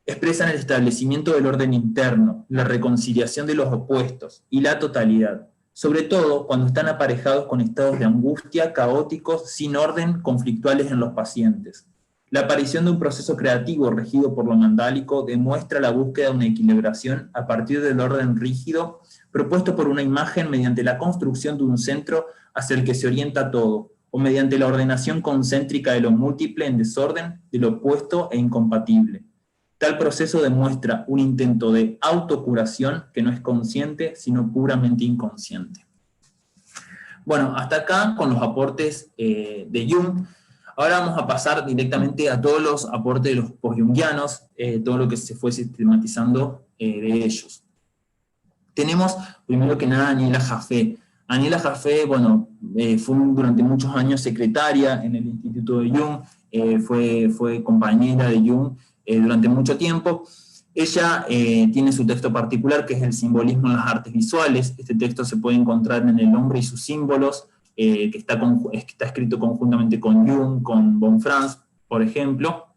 Expresan el establecimiento del orden interno, la reconciliación de los opuestos y la totalidad. sobre todo cuando están aparejados con estados de angustia, caóticos, sin orden, conflictuales en los pacientes. La aparición de un proceso creativo regido por lo mandálico demuestra la búsqueda de una equilibración a partir del orden rígido propuesto por una imagen mediante la construcción de un centro hacia el que se orienta todo, o mediante la ordenación concéntrica de lo múltiple en desorden, de lo opuesto e incompatible. Tal proceso demuestra un intento de autocuración que no es consciente, sino puramente inconsciente. Bueno, hasta acá con los aportes de Jung. Ahora vamos a pasar directamente a todos los aportes de los post-jungianos, todo lo que se fue sistematizando de ellos. Tenemos, primero que nada, a Aniela Jaffe. Aniela Jaffe, bueno, fue durante muchos años secretaria en el Instituto de Jung, fue compañera de Jung durante mucho tiempo. Ella tiene su texto particular, que es el simbolismo en las artes visuales. Este texto se puede encontrar en El hombre y sus símbolos, que está escrito conjuntamente con Jung, con von Franz, por ejemplo.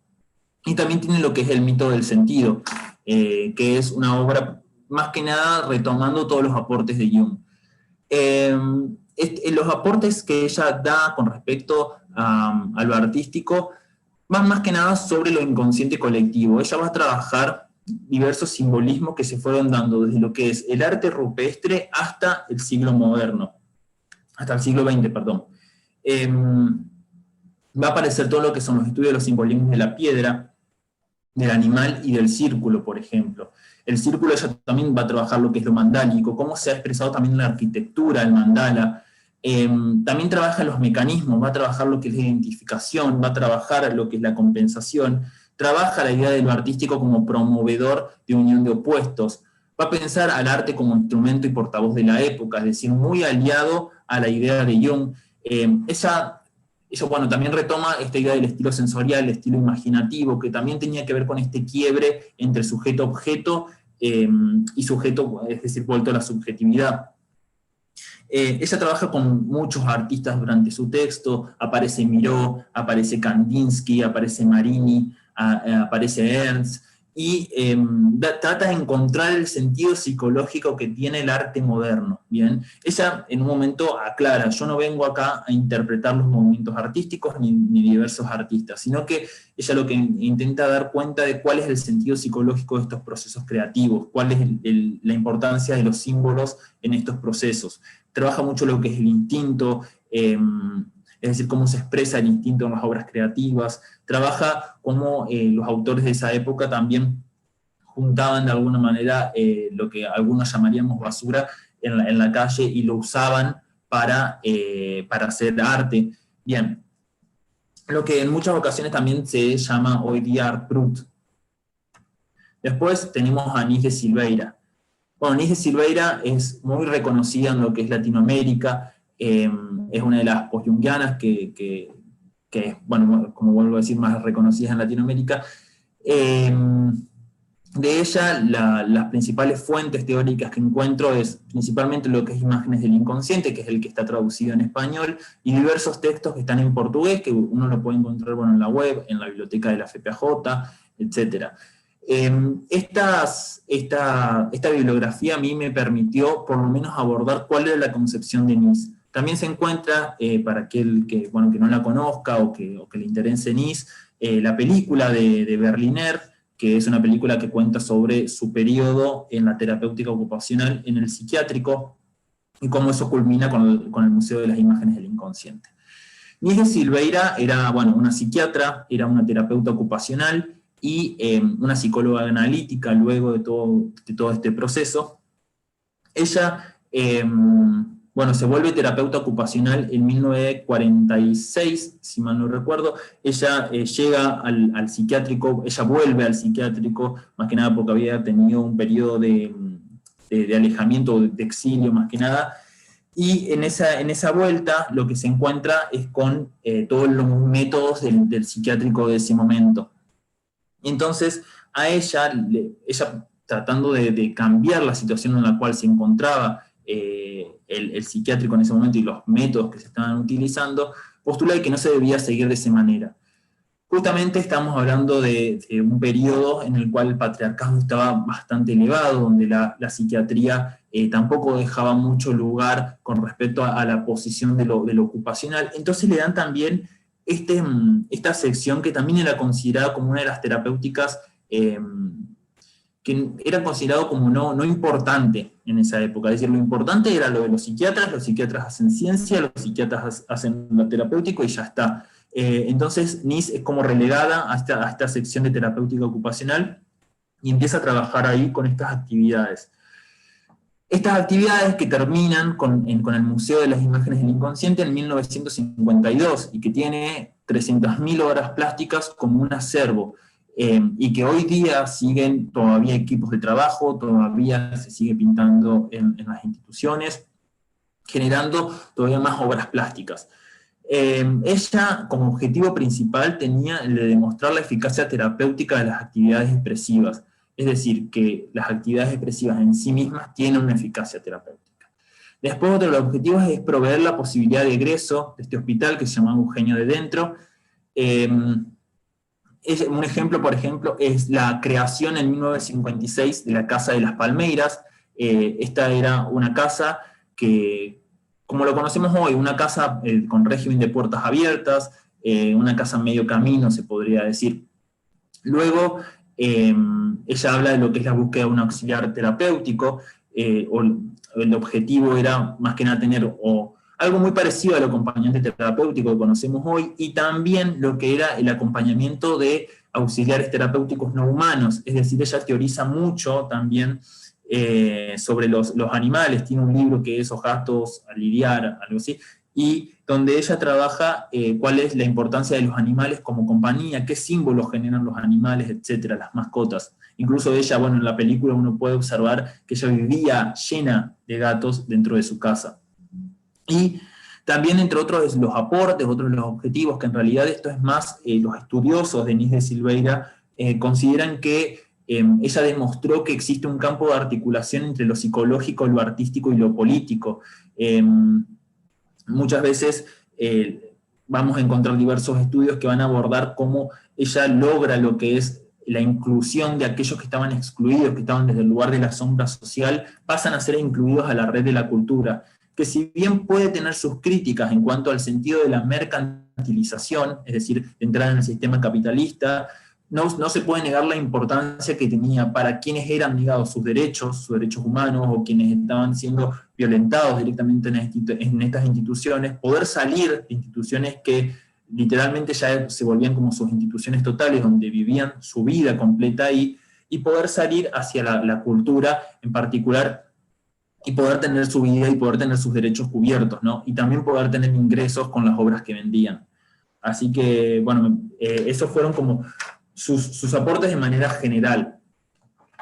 Y también tiene lo que es el mito del sentido, que es una obra más que nada retomando todos los aportes de Jung. Los aportes que ella da con respecto a lo artístico van más que nada sobre lo inconsciente colectivo. Ella va a trabajar diversos simbolismos que se fueron dando desde lo que es el arte rupestre hasta el siglo moderno, hasta el siglo XX, perdón. Va a aparecer todo lo que son los estudios de los simbolismos de la piedra, del animal y del círculo, por ejemplo. El círculo ella también va a trabajar lo que es lo mandálico, cómo se ha expresado también la arquitectura, el mandala. También trabaja los mecanismos, va a trabajar lo que es la identificación, va a trabajar lo que es la compensación, trabaja la idea de lo artístico como promovedor de unión de opuestos, va a pensar al arte como instrumento y portavoz de la época, es decir, muy aliado a la idea de Jung. Ella, bueno, también retoma esta idea del estilo sensorial, el estilo imaginativo, que también tenía que ver con este quiebre entre sujeto-objeto y sujeto, es decir, vuelto a la subjetividad. Ella trabaja con muchos artistas durante su texto, aparece Miró, aparece Kandinsky, aparece Marini, aparece Ernst, y trata de encontrar el sentido psicológico que tiene el arte moderno, ¿bien? Ella en un momento aclara, yo no vengo acá a interpretar los movimientos artísticos ni diversos artistas, sino que ella lo que intenta dar cuenta de cuál es el sentido psicológico de estos procesos creativos, cuál es la importancia de los símbolos en estos procesos. Trabaja mucho lo que es el instinto, es decir, cómo se expresa el instinto en las obras creativas, trabaja cómo los autores de esa época también juntaban de alguna manera lo que algunos llamaríamos basura en la calle y lo usaban para hacer arte. Bien, lo que en muchas ocasiones también se llama hoy día art brut. Después tenemos a Inés de Silveira. Bueno, Inés de Silveira es muy reconocida en lo que es Latinoamérica, es una de las post-jungianas que, bueno, como vuelvo a decir, más reconocidas en Latinoamérica. De ella, las principales fuentes teóricas que encuentro es principalmente lo que es Imágenes del Inconsciente, que es el que está traducido en español, y diversos textos que están en portugués, que uno lo puede encontrar, bueno, en la web, en la biblioteca de la FPAJ, etc. Esta bibliografía a mí me permitió por lo menos abordar cuál era la concepción de Nis. También se encuentra, para aquel que no la conozca o que le interese Nis, la película de Berliner, que es una película que cuenta sobre su periodo en la terapéutica ocupacional en el psiquiátrico, y cómo eso culmina con el Museo de las Imágenes del Inconsciente. Nis de Silveira era, bueno, una psiquiatra, era una terapeuta ocupacional, y una psicóloga analítica luego de todo este proceso. Ella, bueno, se vuelve terapeuta ocupacional en 1946, si mal no recuerdo. Ella llega al psiquiátrico, ella vuelve al psiquiátrico, más que nada porque había tenido un periodo de alejamiento, de exilio más que nada, y en esa vuelta lo que se encuentra es con todos los métodos del psiquiátrico de ese momento. Y entonces a ella tratando de cambiar la situación en la cual se encontraba el psiquiátrico en ese momento y los métodos que se estaban utilizando, postula que no se debía seguir de esa manera. Justamente estamos hablando de un periodo en el cual el patriarcado estaba bastante elevado, donde la psiquiatría tampoco dejaba mucho lugar con respecto a la posición de lo ocupacional. Entonces le dan también esta sección que también era considerada como una de las terapéuticas que era considerado como no importante en esa época. Es decir, lo importante era lo de los psiquiatras hacen ciencia, los psiquiatras hacen lo terapéutico y ya está. Entonces NIS es como relegada a esta sección de terapéutica ocupacional y empieza a trabajar ahí con estas actividades. Estas actividades que terminan con el Museo de las Imágenes del Inconsciente en 1952 y que tiene 300.000 obras plásticas como un acervo. Y que hoy día siguen todavía equipos de trabajo, todavía se sigue pintando en las instituciones, generando todavía más obras plásticas. Ella, como objetivo principal, tenía el de demostrar la eficacia terapéutica de las actividades expresivas, es decir, que las actividades expresivas en sí mismas tienen una eficacia terapéutica. Después, otro de los objetivos es proveer la posibilidad de egreso de este hospital, que se llama Eugenio de Dentro. Un ejemplo, por ejemplo, es la creación en 1956 de la Casa de las Palmeiras. Esta era una casa que, como lo conocemos hoy, una casa con régimen de puertas abiertas, una casa medio camino, se podría decir. Luego, ella habla de lo que es la búsqueda de un auxiliar terapéutico, o el objetivo era más que nada tener algo muy parecido al acompañante terapéutico que conocemos hoy, y también lo que era el acompañamiento de auxiliares terapéuticos no humanos, es decir, ella teoriza mucho también sobre los animales, tiene un libro que es Os gatos a lidiar, algo así, y donde ella trabaja cuál es la importancia de los animales como compañía, qué símbolos generan los animales, etcétera, las mascotas. Incluso ella, bueno, en la película uno puede observar que ella vivía llena de gatos dentro de su casa. Y también, entre otros, los aportes, otros de los objetivos, que en realidad esto es más, los estudiosos de Nis de Silveira consideran que ella demostró que existe un campo de articulación entre lo psicológico, lo artístico y lo político. Muchas veces vamos a encontrar diversos estudios que van a abordar cómo ella logra lo que es la inclusión de aquellos que estaban excluidos, que estaban desde el lugar de la sombra social, pasan a ser incluidos a la red de la cultura, que si bien puede tener sus críticas en cuanto al sentido de la mercantilización, es decir, de entrar en el sistema capitalista, no se puede negar la importancia que tenía para quienes eran negados sus derechos humanos, o quienes estaban siendo violentados directamente en estas instituciones, poder salir de instituciones que literalmente ya se volvían como sus instituciones totales, donde vivían su vida completa ahí, y poder salir hacia la cultura en particular, y poder tener su vida y poder tener sus derechos cubiertos, ¿no? Y también poder tener ingresos con las obras que vendían. Así que, bueno, esos fueron como sus aportes de manera general.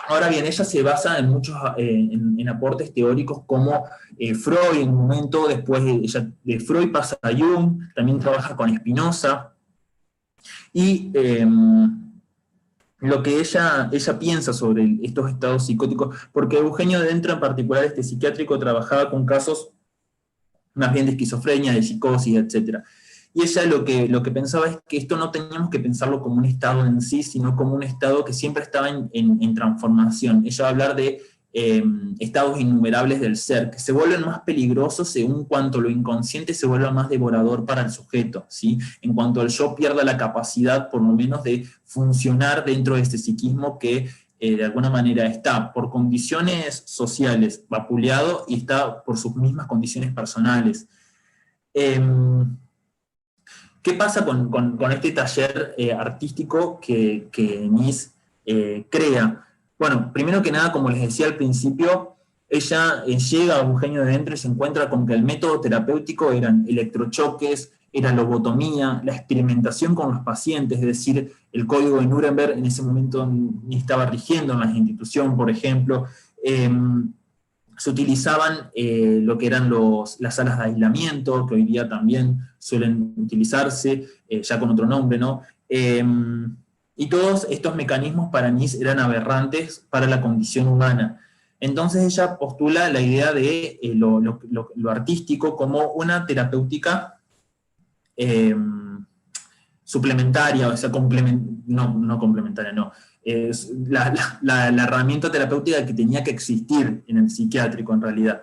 Ahora bien, ella se basa en muchos en aportes teóricos como Freud en un momento, después de Freud pasa a Jung, también trabaja con Spinoza, y lo que ella piensa sobre estos estados psicóticos, porque Eugenio de Dentro en particular, este psiquiátrico, trabajaba con casos más bien de esquizofrenia, de psicosis, etc. Y ella lo que pensaba es que esto no teníamos que pensarlo como un estado en sí, sino como un estado que siempre estaba en transformación. Ella va a hablar de estados innumerables del ser, que se vuelven más peligrosos según cuanto lo inconsciente se vuelva más devorador para el sujeto, ¿sí? En cuanto el yo pierda la capacidad, por lo menos, de funcionar dentro de este psiquismo que de alguna manera está por condiciones sociales vapuleado y está por sus mismas condiciones personales. ¿Qué pasa con este taller artístico que Nis crea? Bueno, primero que nada, como les decía al principio, ella llega a Eugenio de Dentro y se encuentra con que el método terapéutico eran electrochoques, era lobotomía, la experimentación con los pacientes, es decir, el código de Nuremberg en ese momento ni estaba rigiendo en las instituciones, por ejemplo. Se utilizaban lo que eran las salas de aislamiento, que hoy día también suelen utilizarse, ya con otro nombre, ¿no? Y todos estos mecanismos para Nis eran aberrantes para la condición humana. Entonces ella postula la idea de lo artístico como una terapéutica suplementaria, o sea, no complementaria, no. Es la herramienta terapéutica que tenía que existir en el psiquiátrico, en realidad.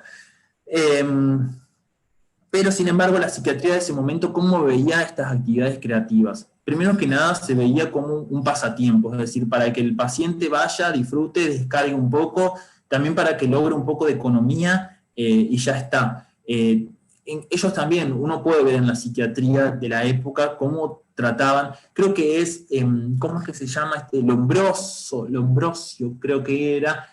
Pero, sin embargo, la psiquiatría de ese momento, ¿cómo veía estas actividades creativas? Primero que nada, se veía como un pasatiempo, es decir, para que el paciente vaya, disfrute, descargue un poco, también para que logre un poco de economía, y ya está. Ellos también, uno puede ver en la psiquiatría de la época cómo trataban, creo que es, ¿cómo es que se llama? Lombrosio, creo que era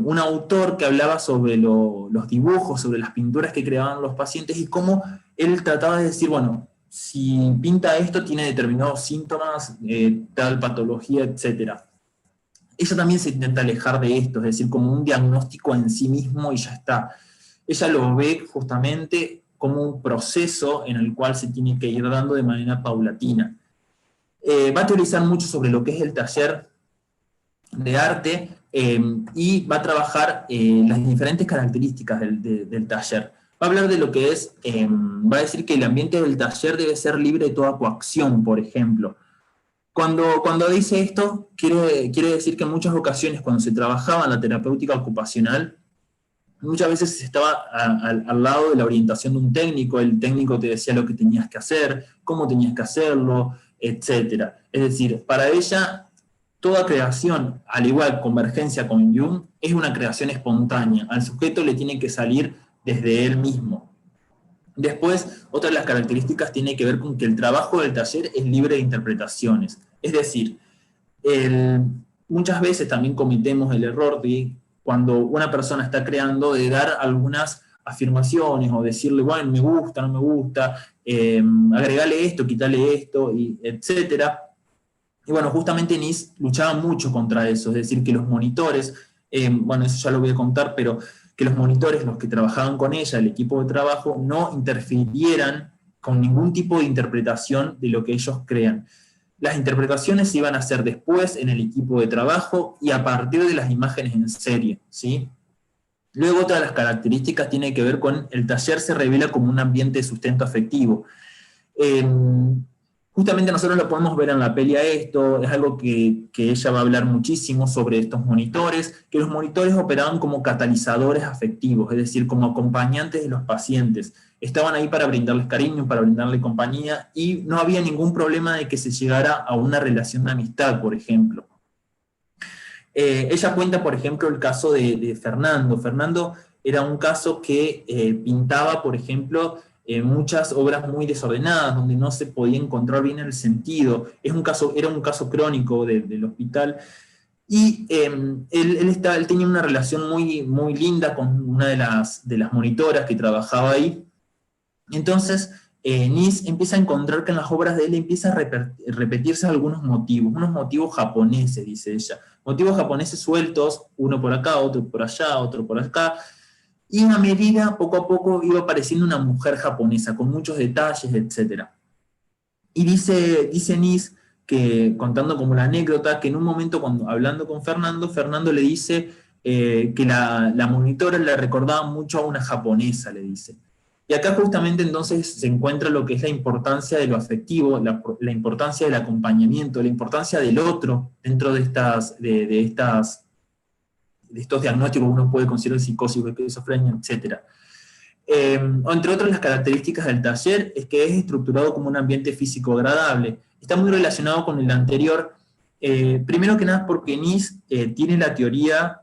un autor que hablaba sobre los dibujos, sobre las pinturas que creaban los pacientes, y cómo él trataba de decir, bueno, si pinta esto tiene determinados síntomas, tal patología, etc. Ella también se intenta alejar de esto, es decir, como un diagnóstico en sí mismo y ya está. Ella lo ve justamente como un proceso en el cual se tiene que ir dando de manera paulatina. Va a teorizar mucho sobre lo que es el taller de arte, y va a trabajar las diferentes características del taller. Va a hablar de lo que es, va a decir que el ambiente del taller debe ser libre de toda coacción, por ejemplo. Cuando dice esto, quiere decir que en muchas ocasiones, cuando se trabajaba en la terapéutica ocupacional, muchas veces se estaba al lado de la orientación de un técnico, el técnico te decía lo que tenías que hacer, cómo tenías que hacerlo, etc. Es decir, para ella, toda creación, al igual convergencia con Jung, es una creación espontánea. Al sujeto le tiene que salir desde él mismo. Después, otra de las características tiene que ver con que el trabajo del taller es libre de interpretaciones. Es decir, muchas veces también cometemos el error de, cuando una persona está creando, de dar algunas afirmaciones o decirle, bueno, me gusta, no me gusta, agregale esto, quítale esto, y etcétera. Y bueno, justamente Nis luchaba mucho contra eso, es decir, que los monitores, bueno, eso ya lo voy a contar, pero que los monitores, los que trabajaban con ella, el equipo de trabajo, no interfirieran con ningún tipo de interpretación de lo que ellos crean. Las interpretaciones se iban a hacer después en el equipo de trabajo y a partir de las imágenes en serie, ¿sí? Luego, otra de las características tiene que ver con el taller se revela como un ambiente de sustento afectivo. Justamente nosotros lo podemos ver en la peli a esto, es algo que ella va a hablar muchísimo sobre estos monitores, que los monitores operaban como catalizadores afectivos, es decir, como acompañantes de los pacientes. Estaban ahí para brindarles cariño, para brindarles compañía, y no había ningún problema de que se llegara a una relación de amistad, por ejemplo. Ella cuenta, por ejemplo, el caso de Fernando. Fernando era un caso que pintaba, por ejemplo, muchas obras muy desordenadas, donde no se podía encontrar bien el sentido. Era un caso crónico del hospital, y él tenía una relación muy, muy linda con una de las monitoras que trabajaba ahí. Entonces, Nis empieza a encontrar que en las obras de él empieza a repetirse unos motivos japoneses, dice ella. Motivos japoneses sueltos, uno por acá, otro por allá, otro por acá. Y a medida, poco a poco, iba apareciendo una mujer japonesa, con muchos detalles, etc. Y dice Nis, que, contando como la anécdota, que en un momento, hablando con Fernando, Fernando le dice que la monitora le recordaba mucho a una japonesa, le dice. Y acá justamente entonces se encuentra lo que es la importancia de lo afectivo, la importancia del acompañamiento, la importancia del otro dentro de estos diagnósticos que uno puede considerar psicosis, esquizofrenia, etc. Entre otras, las características del taller es que es estructurado como un ambiente físico agradable. Está muy relacionado con el anterior, primero que nada porque Nis tiene la teoría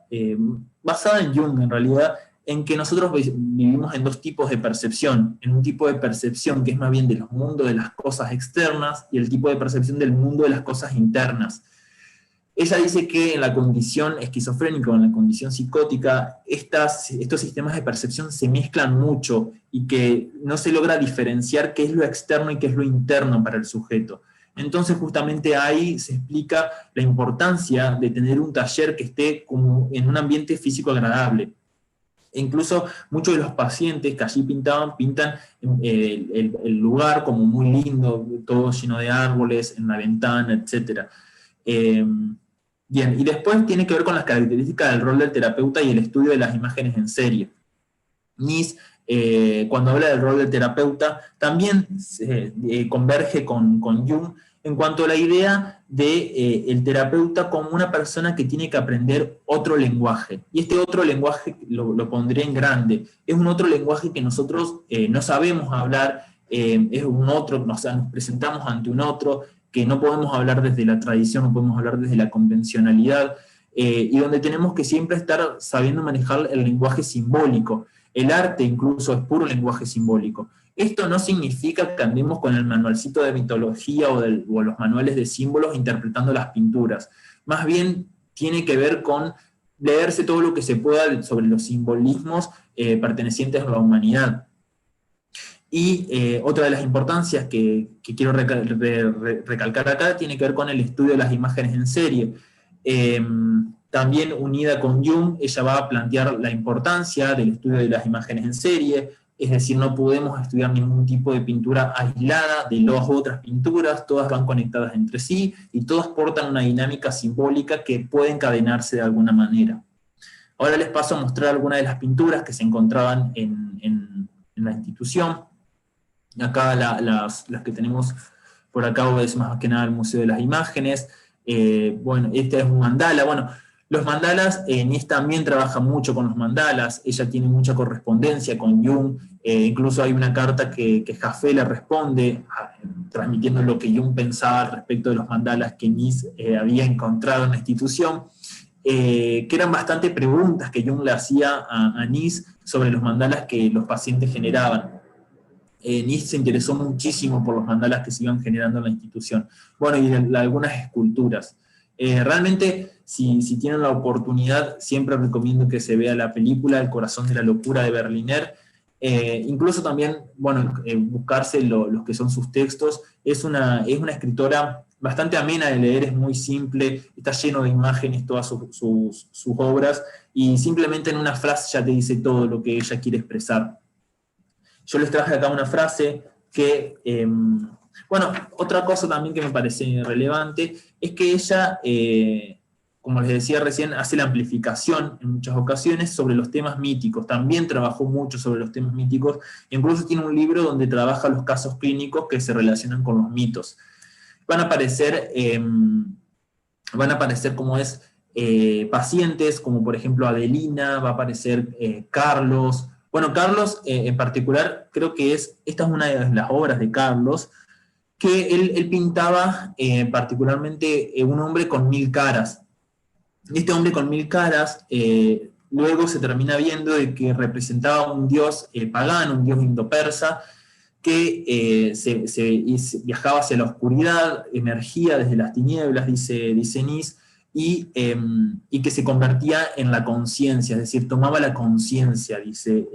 basada en Jung, en realidad, en que nosotros vivimos en dos tipos de percepción. En un tipo de percepción que es más bien del mundo de las cosas externas, y el tipo de percepción del mundo de las cosas internas. Ella dice que en la condición esquizofrénica o en la condición psicótica, estos sistemas de percepción se mezclan mucho y que no se logra diferenciar qué es lo externo y qué es lo interno para el sujeto. Entonces justamente ahí se explica la importancia de tener un taller que esté como en un ambiente físico agradable. E incluso muchos de los pacientes que allí pintan el lugar como muy lindo, todo lleno de árboles, en la ventana, etc. Bien, y después tiene que ver con las características del rol del terapeuta y el estudio de las imágenes en serie. Nis cuando habla del rol del terapeuta, también converge con Jung en cuanto a la idea de el terapeuta como una persona que tiene que aprender otro lenguaje. Y este otro lenguaje lo pondré en grande. Es un otro lenguaje que nosotros no sabemos hablar, es un otro, o sea, nos presentamos ante un otro, que no podemos hablar desde la tradición, no podemos hablar desde la convencionalidad, y donde tenemos que siempre estar sabiendo manejar el lenguaje simbólico. El arte incluso es puro lenguaje simbólico. Esto no significa que andemos con el manualcito de mitología o los manuales de símbolos interpretando las pinturas. Más bien tiene que ver con leerse todo lo que se pueda sobre los simbolismos pertenecientes a la humanidad. Y otra de las importancias que quiero recalcar acá tiene que ver con el estudio de las imágenes en serie. También unida con Jung, ella va a plantear la importancia del estudio de las imágenes en serie, es decir, no podemos estudiar ningún tipo de pintura aislada de las otras pinturas, todas van conectadas entre sí, y todas portan una dinámica simbólica que puede encadenarse de alguna manera. Ahora les paso a mostrar algunas de las pinturas que se encontraban en la institución. Acá las que tenemos por acá es más que nada el Museo de las Imágenes. Bueno, este es un mandala. Bueno, los mandalas, Nis también trabaja mucho con los mandalas, ella tiene mucha correspondencia con Jung, incluso hay una carta que Jaffe le responde, transmitiendo lo que Jung pensaba respecto de los mandalas que Nis había encontrado en la institución, que eran bastante preguntas que Jung le hacía a Nis sobre los mandalas que los pacientes generaban. Nis se interesó muchísimo por los mandalas que se iban generando en la institución. Bueno, y algunas esculturas. Realmente, si tienen la oportunidad, siempre recomiendo que se vea la película El corazón de la locura de Berliner. Incluso también, bueno, buscarse los que son sus textos. Es una escritora bastante amena de leer, es muy simple, está lleno de imágenes todas sus obras, y simplemente en una frase ya te dice todo lo que ella quiere expresar. Yo les traje acá una frase que... bueno, otra cosa también que me parece relevante es que ella, como les decía recién, hace la amplificación en muchas ocasiones sobre los temas míticos. También trabajó mucho sobre los temas míticos, incluso tiene un libro donde trabaja los casos clínicos que se relacionan con los mitos. Van a aparecer como es, pacientes, como por ejemplo Adelina, va a aparecer Carlos. Bueno, Carlos en particular, creo que esta es una de las obras de Carlos, que él pintaba particularmente un hombre con 1000 caras. Este hombre con 1000 caras luego se termina viendo de que representaba un dios pagano, un dios indo-persa, que viajaba hacia la oscuridad, emergía desde las tinieblas, dice Nis, y que se convertía en la conciencia, es decir, tomaba la conciencia, dice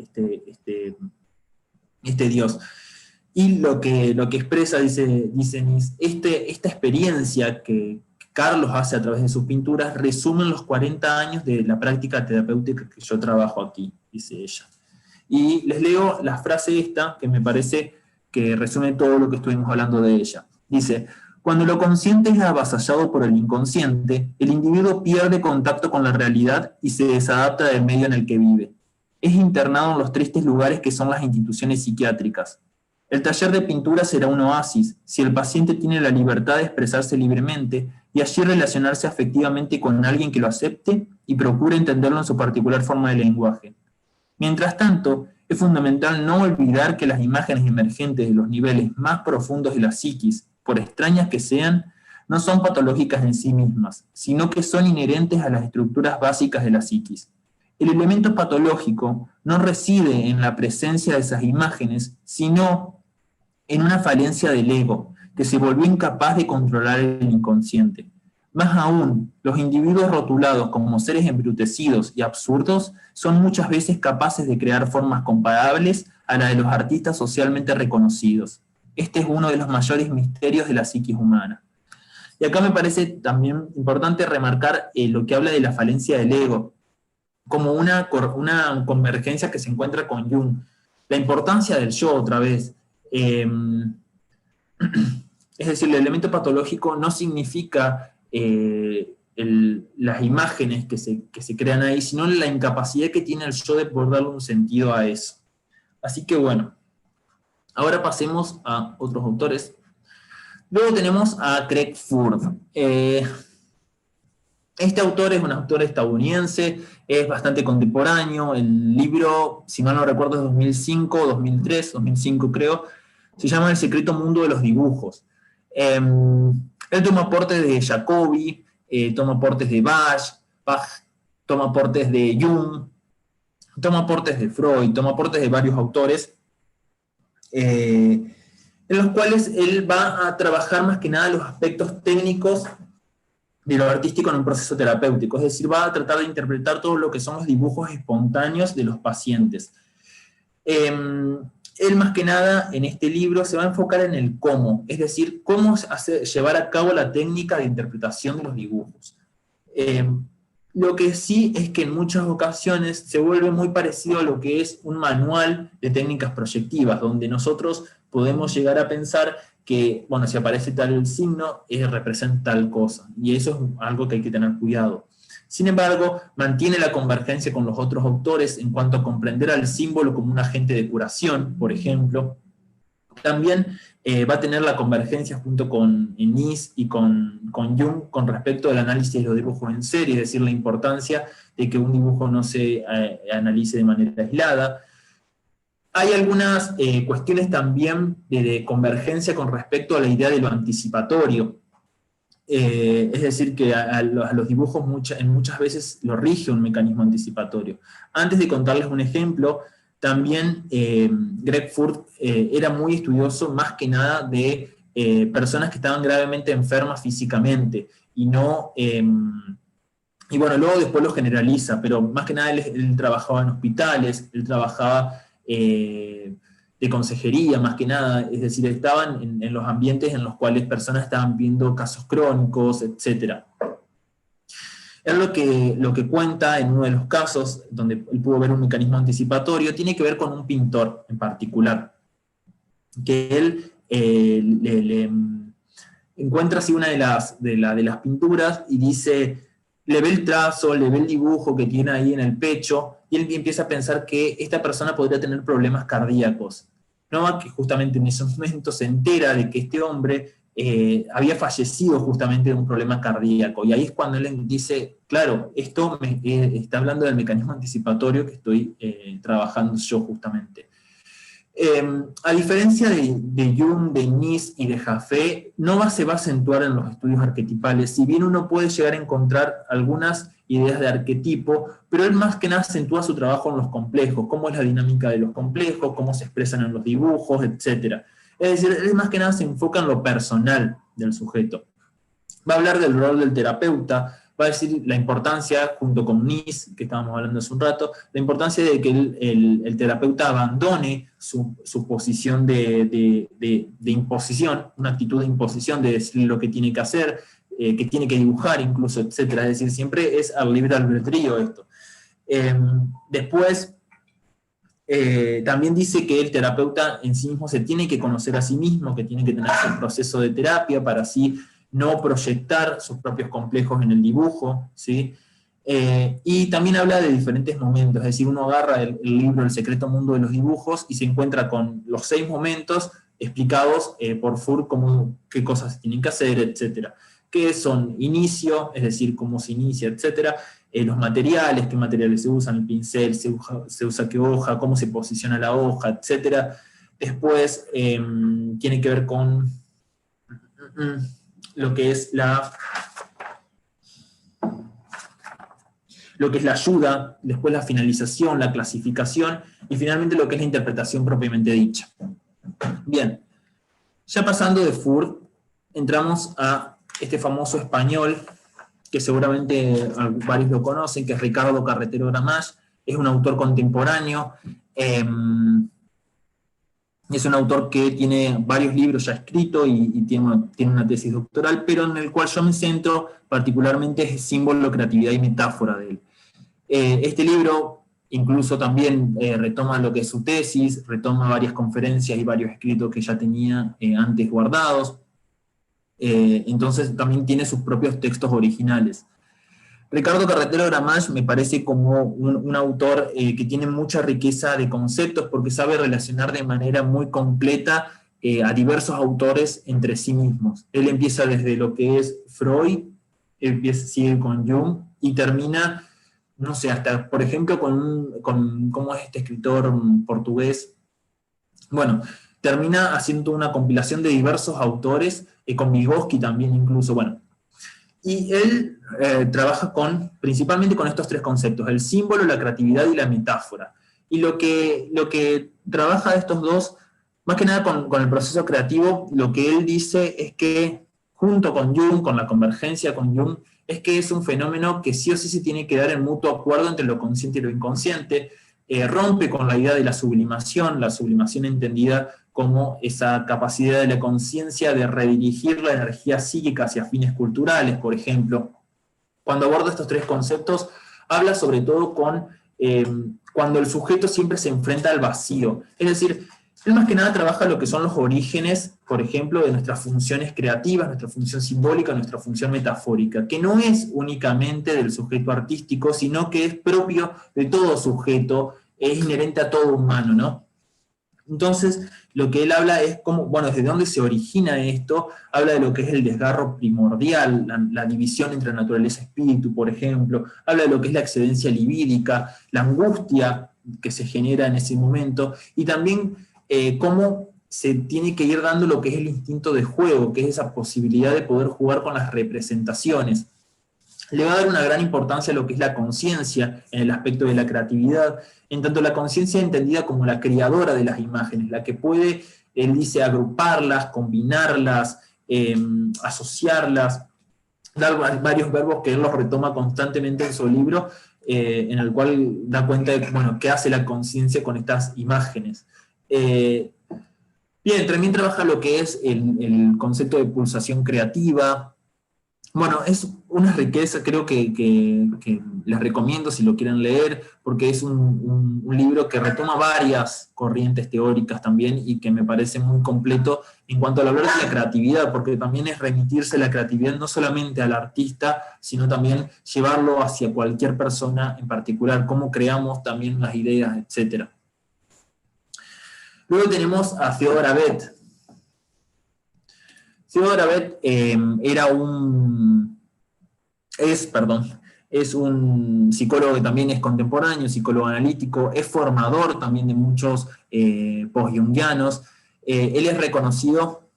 este dios. Y lo que expresa, dice Nis, esta experiencia que Carlos hace a través de sus pinturas resumen los 40 años de la práctica terapéutica que yo trabajo aquí, dice ella. Y les leo la frase esta, que me parece que resume todo lo que estuvimos hablando de ella. Dice: cuando lo consciente es avasallado por el inconsciente, el individuo pierde contacto con la realidad y se desadapta del medio en el que vive. Es internado en los tristes lugares que son las instituciones psiquiátricas. El taller de pintura será un oasis si el paciente tiene la libertad de expresarse libremente y allí relacionarse afectivamente con alguien que lo acepte y procure entenderlo en su particular forma de lenguaje. Mientras tanto, es fundamental no olvidar que las imágenes emergentes de los niveles más profundos de la psiquis, por extrañas que sean, no son patológicas en sí mismas, sino que son inherentes a las estructuras básicas de la psiquis. El elemento patológico no reside en la presencia de esas imágenes, sino en una falencia del ego, que se volvió incapaz de controlar el inconsciente. Más aún, los individuos rotulados como seres embrutecidos y absurdos son muchas veces capaces de crear formas comparables a la de los artistas socialmente reconocidos. Este es uno de los mayores misterios de la psiquis humana. Y acá me parece también importante remarcar lo que habla de la falencia del ego, como una convergencia que se encuentra con Jung. La importancia del yo, otra vez. Es decir, el elemento patológico no significa las imágenes que se crean ahí, sino la incapacidad que tiene el yo de poder darle un sentido a eso. Así que bueno, ahora pasemos a otros autores. Luego tenemos a Craig Ford. Este autor es un autor estadounidense, es bastante contemporáneo. El libro, si mal no recuerdo, es 2005, 2003, 2005 creo. Se llama El secreto mundo de los dibujos. Él toma aportes de Jacobi, toma aportes de Bach, toma aportes de Jung, toma aportes de Freud, toma aportes de varios autores, en los cuales él va a trabajar más que nada los aspectos técnicos de lo artístico en un proceso terapéutico, es decir, va a tratar de interpretar todo lo que son los dibujos espontáneos de los pacientes. Él más que nada en este libro se va a enfocar en el cómo, es decir, cómo llevar a cabo la técnica de interpretación de los dibujos. Lo que sí es que en muchas ocasiones se vuelve muy parecido a lo que es un manual de técnicas proyectivas, donde nosotros podemos llegar a pensar que, bueno, si aparece tal signo, representa tal cosa, y eso es algo que hay que tener cuidado. Sin embargo, mantiene la convergencia con los otros autores en cuanto a comprender al símbolo como un agente de curación, por ejemplo. También va a tener la convergencia junto con Nis y con Jung con respecto al análisis de los dibujos en serie, es decir, la importancia de que un dibujo no se analice de manera aislada. Hay algunas cuestiones también de convergencia con respecto a la idea de lo anticipatorio. Es decir, que a los dibujos muchas veces lo rige un mecanismo anticipatorio. Antes de contarles un ejemplo, también Greg Ford era muy estudioso más que nada de personas que estaban gravemente enfermas físicamente, y no... y bueno, luego después lo generaliza, pero más que nada él trabajaba en hospitales, él trabajaba de consejería, más que nada, es decir, estaban en los ambientes en los cuales personas estaban viendo casos crónicos, etc. Él lo que cuenta en uno de los casos, donde él pudo ver un mecanismo anticipatorio, tiene que ver con un pintor en particular, que él le encuentra así una de las pinturas y dice, le ve el trazo, le ve el dibujo que tiene ahí en el pecho, y él empieza a pensar que esta persona podría tener problemas cardíacos. ¿No? Que justamente en esos momentos se entera de que este hombre había fallecido justamente de un problema cardíaco, y ahí es cuando él dice, claro, esto está hablando del mecanismo anticipatorio que estoy trabajando yo justamente. A diferencia de Jung, de Nis y de Jaffe, no se va a acentuar en los estudios arquetipales, si bien uno puede llegar a encontrar algunas ideas de arquetipo, pero él más que nada acentúa su trabajo en los complejos, cómo es la dinámica de los complejos, cómo se expresan en los dibujos, etc. Es decir, él más que nada se enfoca en lo personal del sujeto. Va a hablar del rol del terapeuta, va a decir la importancia, junto con Nis, que estábamos hablando hace un rato, la importancia de que el terapeuta abandone su posición de imposición, una actitud de imposición, de decir lo que tiene que hacer, que tiene que dibujar incluso, etc. Es decir, siempre es al libre albedrío esto. Después, también dice que el terapeuta en sí mismo se tiene que conocer a sí mismo, que tiene que tener su proceso de terapia para así no proyectar sus propios complejos en el dibujo, ¿sí? Y también habla de diferentes momentos, es decir, uno agarra el libro El secreto mundo de los dibujos y se encuentra con los 6 momentos explicados por Ford, como qué cosas se tienen que hacer, etc. Que son inicio, es decir, cómo se inicia, etc. Los materiales, qué materiales se usan, el pincel, se usa qué hoja, cómo se posiciona la hoja, etc. Después tiene que ver con lo que es la ayuda, después la finalización, la clasificación, y finalmente lo que es la interpretación propiamente dicha. Bien, ya pasando de Ford, entramos a este famoso español, que seguramente varios lo conocen, que es Ricardo Carretero Gramaix. Es un autor contemporáneo, es un autor que tiene varios libros ya escritos y tiene una tesis doctoral, pero en el cual yo me centro particularmente es Símbolo, Creatividad y Metáfora de él. Este libro incluso también retoma lo que es su tesis, retoma varias conferencias y varios escritos que ya tenía antes guardados, entonces también tiene sus propios textos originales. Ricardo Carretero Gramach me parece como un autor que tiene mucha riqueza de conceptos porque sabe relacionar de manera muy completa a diversos autores entre sí mismos. Él empieza desde lo que es Freud, sigue con Jung y termina, no sé, hasta por ejemplo con ¿cómo es este escritor portugués? Bueno, termina haciendo una compilación de diversos autores, con Vygotsky también incluso, bueno. Y él trabaja principalmente con estos tres conceptos, el símbolo, la creatividad y la metáfora. Y lo que trabaja de estos dos, más que nada con el proceso creativo, lo que él dice es que, junto con Jung, con la convergencia con Jung, es que es un fenómeno que sí o sí se tiene que dar en mutuo acuerdo entre lo consciente y lo inconsciente, rompe con la idea de la sublimación entendida como esa capacidad de la conciencia de redirigir la energía psíquica hacia fines culturales, por ejemplo. Cuando aborda estos tres conceptos, habla sobre todo cuando el sujeto siempre se enfrenta al vacío. Es decir, él más que nada trabaja lo que son los orígenes, por ejemplo, de nuestras funciones creativas, nuestra función simbólica, nuestra función metafórica, que no es únicamente del sujeto artístico, sino que es propio de todo sujeto, es inherente a todo humano, ¿no? Entonces, lo que él habla es cómo, bueno, desde dónde se origina esto, habla de lo que es el desgarro primordial, la división entre naturaleza y espíritu, por ejemplo, habla de lo que es la excedencia libídica, la angustia que se genera en ese momento, y también cómo se tiene que ir dando lo que es el instinto de juego, que es esa posibilidad de poder jugar con las representaciones. Le va a dar una gran importancia a lo que es la conciencia en el aspecto de la creatividad, en tanto la conciencia entendida como la creadora de las imágenes, la que puede, él dice, agruparlas, combinarlas, asociarlas, dar varios verbos que él los retoma constantemente en su libro, en el cual da cuenta de, bueno, qué hace la conciencia con estas imágenes. Bien, también trabaja lo que es el concepto de pulsación creativa. Bueno, es una riqueza, creo que les recomiendo si lo quieren leer, porque es un libro que retoma varias corrientes teóricas también y que me parece muy completo en cuanto a hablar de la creatividad, porque también es remitirse la creatividad no solamente al artista, sino también llevarlo hacia cualquier persona en particular, cómo creamos también las ideas, etc. Luego tenemos a Theodor Abet. Theodor Abet es un psicólogo que también es contemporáneo, psicólogo analítico, es formador también de muchos post-jungianos. Él es reconocido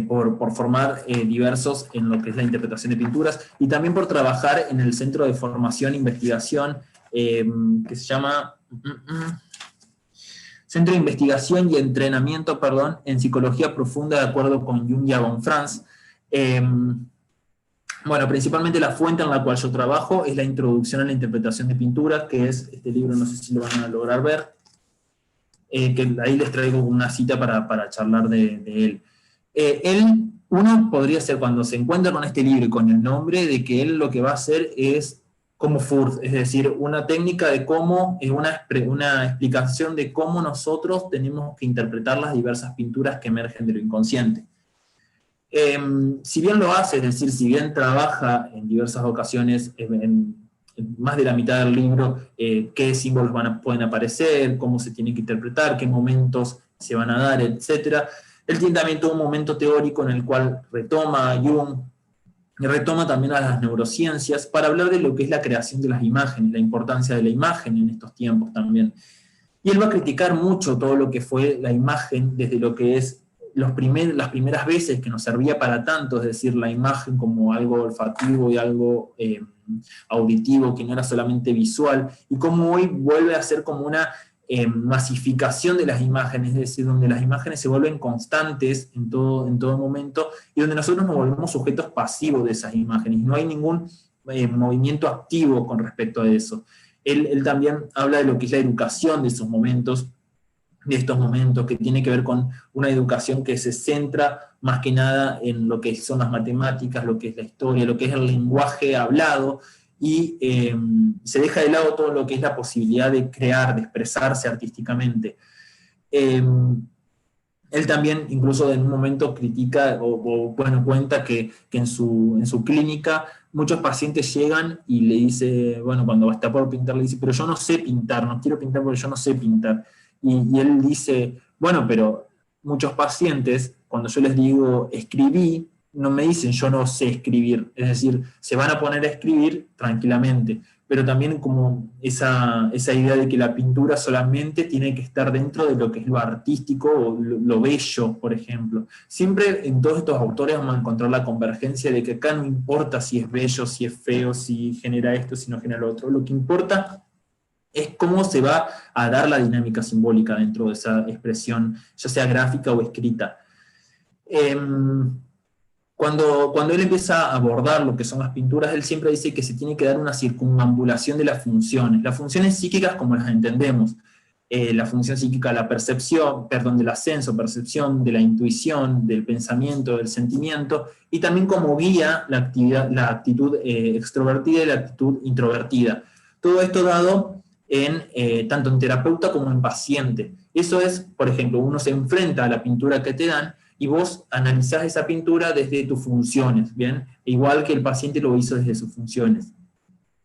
por formar diversos en lo que es la interpretación de pinturas y también por trabajar en el Centro de Formación e Investigación que se llama Centro de Investigación y Entrenamiento, en Psicología Profunda, de acuerdo con Jung y von Franz. Bueno, principalmente la fuente en la cual yo trabajo es la Introducción a la Interpretación de Pinturas, que es este libro, no sé si lo van a lograr ver, que ahí les traigo una cita para charlar de él. Uno podría ser, cuando se encuentra con este libro y con el nombre, de que él lo que va a hacer es como Furth, es decir, una técnica de cómo, una explicación de cómo nosotros tenemos que interpretar las diversas pinturas que emergen de lo inconsciente. Si bien lo hace, es decir, si bien trabaja en diversas ocasiones, en más de la mitad del libro, qué símbolos pueden aparecer, cómo se tienen que interpretar, qué momentos se van a dar, etc. Él tiene también todo un momento teórico en el cual retoma a Jung, y retoma también a las neurociencias para hablar de lo que es la creación de las imágenes, la importancia de la imagen en estos tiempos también. Y él va a criticar mucho todo lo que fue la imagen desde lo que es las primeras veces que nos servía para tanto, es decir, la imagen como algo olfativo y algo auditivo, que no era solamente visual, y cómo hoy vuelve a ser como una masificación de las imágenes, es decir, donde las imágenes se vuelven constantes en todo momento, y donde nosotros nos volvemos sujetos pasivos de esas imágenes, no hay ningún movimiento activo con respecto a eso. Él también habla de lo que es la educación de estos momentos, que tiene que ver con una educación que se centra más que nada en lo que son las matemáticas, lo que es la historia, lo que es el lenguaje hablado, y se deja de lado todo lo que es la posibilidad de crear, de expresarse artísticamente. Él también, incluso en un momento, critica bueno, cuenta que en su clínica muchos pacientes llegan y le dice, bueno, cuando está por pintar, le dice, pero yo no sé pintar, no quiero pintar porque yo no sé pintar. Y él dice, bueno, pero muchos pacientes, cuando yo les digo escribí, no me dicen yo no sé escribir, es decir, se van a poner a escribir tranquilamente, pero también como esa idea de que la pintura solamente tiene que estar dentro de lo que es lo artístico o lo bello, por ejemplo. Siempre en todos estos autores vamos a encontrar la convergencia de que acá no importa si es bello, si es feo, si genera esto, si no genera lo otro. Lo que importa es cómo se va a dar la dinámica simbólica dentro de esa expresión, ya sea gráfica o escrita. Cuando él empieza a abordar lo que son las pinturas, él siempre dice que se tiene que dar una circunambulación de las funciones psíquicas como las entendemos, la función psíquica de la percepción, perdón, del ascenso, percepción, de la intuición, del pensamiento, del sentimiento, y también como guía la actitud extrovertida y la actitud introvertida. Todo esto dado tanto en terapeuta como en paciente. Eso es, por ejemplo, uno se enfrenta a la pintura que te dan, y vos analizás esa pintura desde tus funciones, ¿bien? Igual que el paciente lo hizo desde sus funciones.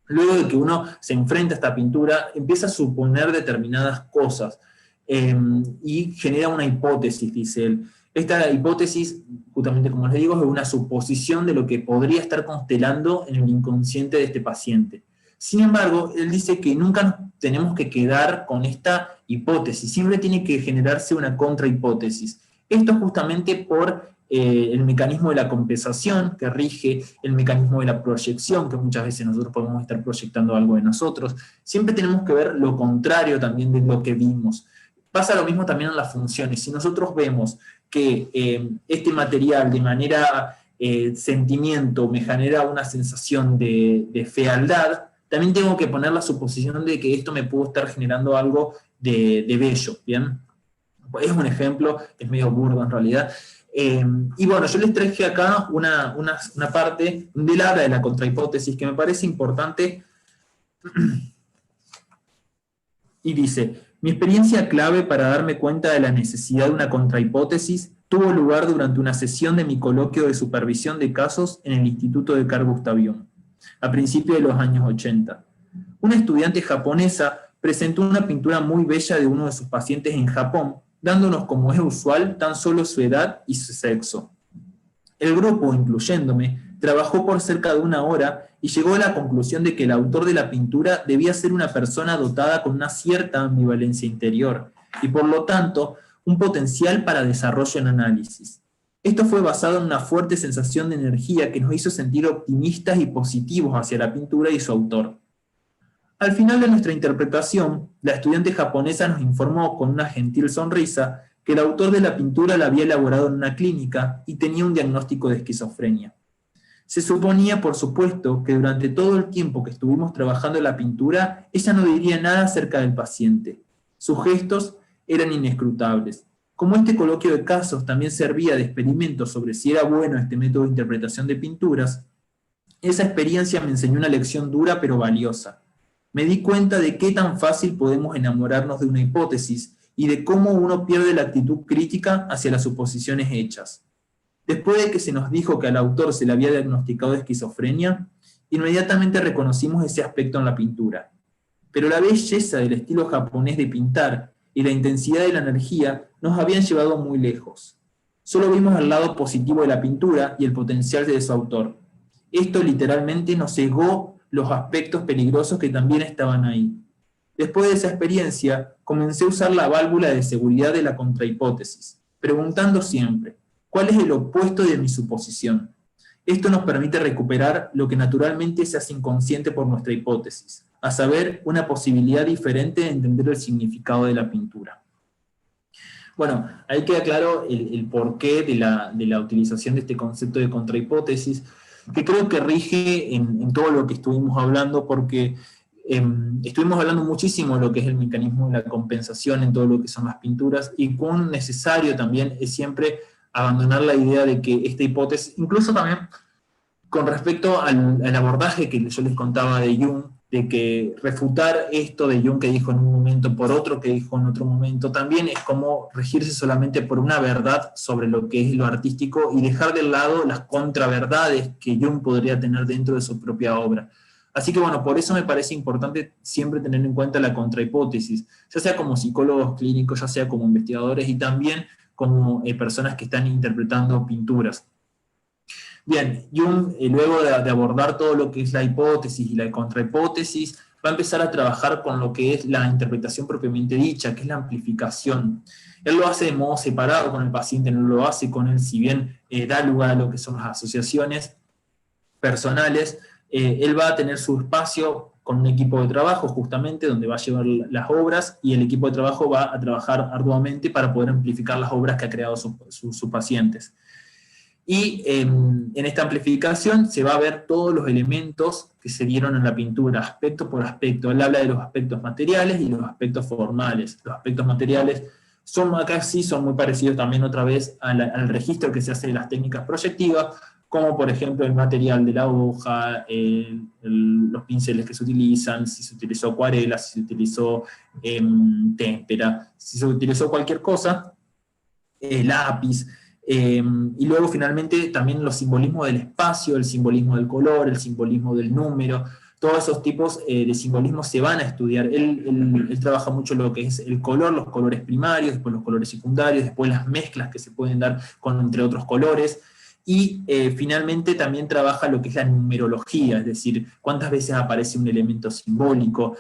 Luego de que uno se enfrenta a esta pintura, empieza a suponer determinadas cosas y genera una hipótesis, dice él. Esta hipótesis, justamente como les digo, es una suposición de lo que podría estar constelando en el inconsciente de este paciente. Sin embargo, él dice que nunca nos tenemos que quedar con esta hipótesis, siempre tiene que generarse una contrahipótesis. Esto justamente por el mecanismo de la compensación que rige el mecanismo de la proyección, que muchas veces nosotros podemos estar proyectando algo de nosotros. Siempre tenemos que ver lo contrario también de lo que vimos. Pasa lo mismo también en las funciones. Si nosotros vemos que este material de manera sentimiento me genera una sensación de fealdad, también tengo que poner la suposición de que esto me pudo estar generando algo de bello, ¿bien? Es un ejemplo, es medio burdo en realidad. Y bueno, yo les traje acá una parte del área de la contrahipótesis que me parece importante. Y dice, mi experiencia clave para darme cuenta de la necesidad de una contrahipótesis tuvo lugar durante una sesión de mi coloquio de supervisión de casos en el Instituto de Carl Gustav Jung, a principios de los años 80. Una estudiante japonesa presentó una pintura muy bella de uno de sus pacientes en Japón, dándonos, como es usual, tan solo su edad y su sexo. El grupo, incluyéndome, trabajó por cerca de 1 hora y llegó a la conclusión de que el autor de la pintura debía ser una persona dotada con una cierta ambivalencia interior y, por lo tanto, un potencial para desarrollo en análisis. Esto fue basado en una fuerte sensación de energía que nos hizo sentir optimistas y positivos hacia la pintura y su autor. Al final de nuestra interpretación, la estudiante japonesa nos informó con una gentil sonrisa que el autor de la pintura la había elaborado en una clínica y tenía un diagnóstico de esquizofrenia. Se suponía, por supuesto, que durante todo el tiempo que estuvimos trabajando la pintura, ella no diría nada acerca del paciente. Sus gestos eran inescrutables. Como este coloquio de casos también servía de experimento sobre si era bueno este método de interpretación de pinturas, esa experiencia me enseñó una lección dura pero valiosa. Me di cuenta de qué tan fácil podemos enamorarnos de una hipótesis y de cómo uno pierde la actitud crítica hacia las suposiciones hechas. Después de que se nos dijo que al autor se le había diagnosticado esquizofrenia, inmediatamente reconocimos ese aspecto en la pintura. Pero la belleza del estilo japonés de pintar y la intensidad de la energía nos habían llevado muy lejos. Solo vimos el lado positivo de la pintura y el potencial de su autor. Esto literalmente nos cegó los aspectos peligrosos que también estaban ahí. Después de esa experiencia, comencé a usar la válvula de seguridad de la contrahipótesis, preguntando siempre, ¿cuál es el opuesto de mi suposición? Esto nos permite recuperar lo que naturalmente se hace inconsciente por nuestra hipótesis, a saber, una posibilidad diferente de entender el significado de la pintura. Bueno, ahí queda claro el porqué de la utilización de este concepto de contrahipótesis, que creo que rige en todo lo que estuvimos hablando, porque estuvimos hablando muchísimo de lo que es el mecanismo de la compensación en todo lo que son las pinturas, y cuán necesario también es siempre abandonar la idea de que esta hipótesis, incluso también con respecto al abordaje que yo les contaba de Jung, de que refutar esto de Jung que dijo en un momento por otro que dijo en otro momento, también es como regirse solamente por una verdad sobre lo que es lo artístico y dejar de lado las contraverdades que Jung podría tener dentro de su propia obra. Así que bueno, por eso me parece importante siempre tener en cuenta la contrahipótesis, ya sea como psicólogos clínicos, ya sea como investigadores y también como personas que están interpretando pinturas. Bien, Jung, luego de abordar todo lo que es la hipótesis y la contrahipótesis, va a empezar a trabajar con lo que es la interpretación propiamente dicha, que es la amplificación. Él lo hace de modo separado con el paciente, no lo hace con él, si bien da lugar a lo que son las asociaciones personales, él va a tener su espacio con un equipo de trabajo justamente donde va a llevar las obras y el equipo de trabajo va a trabajar arduamente para poder amplificar las obras que ha creado sus pacientes. Y en esta amplificación se va a ver todos los elementos que se dieron en la pintura, aspecto por aspecto. Él habla de los aspectos materiales y los aspectos formales. Los aspectos materiales acá sí son muy parecidos también otra vez al registro que se hace de las técnicas proyectivas, como por ejemplo el material de la hoja, los pinceles que se utilizan, si se utilizó acuarela, si se utilizó témpera, si se utilizó cualquier cosa, lápiz, y luego finalmente también los simbolismos del espacio, el simbolismo del color, el simbolismo del número, todos esos tipos de simbolismos se van a estudiar. Él trabaja mucho lo que es el color, los colores primarios, después los colores secundarios, después las mezclas que se pueden dar entre otros colores, y finalmente también trabaja lo que es la numerología, es decir, cuántas veces aparece un elemento simbólico.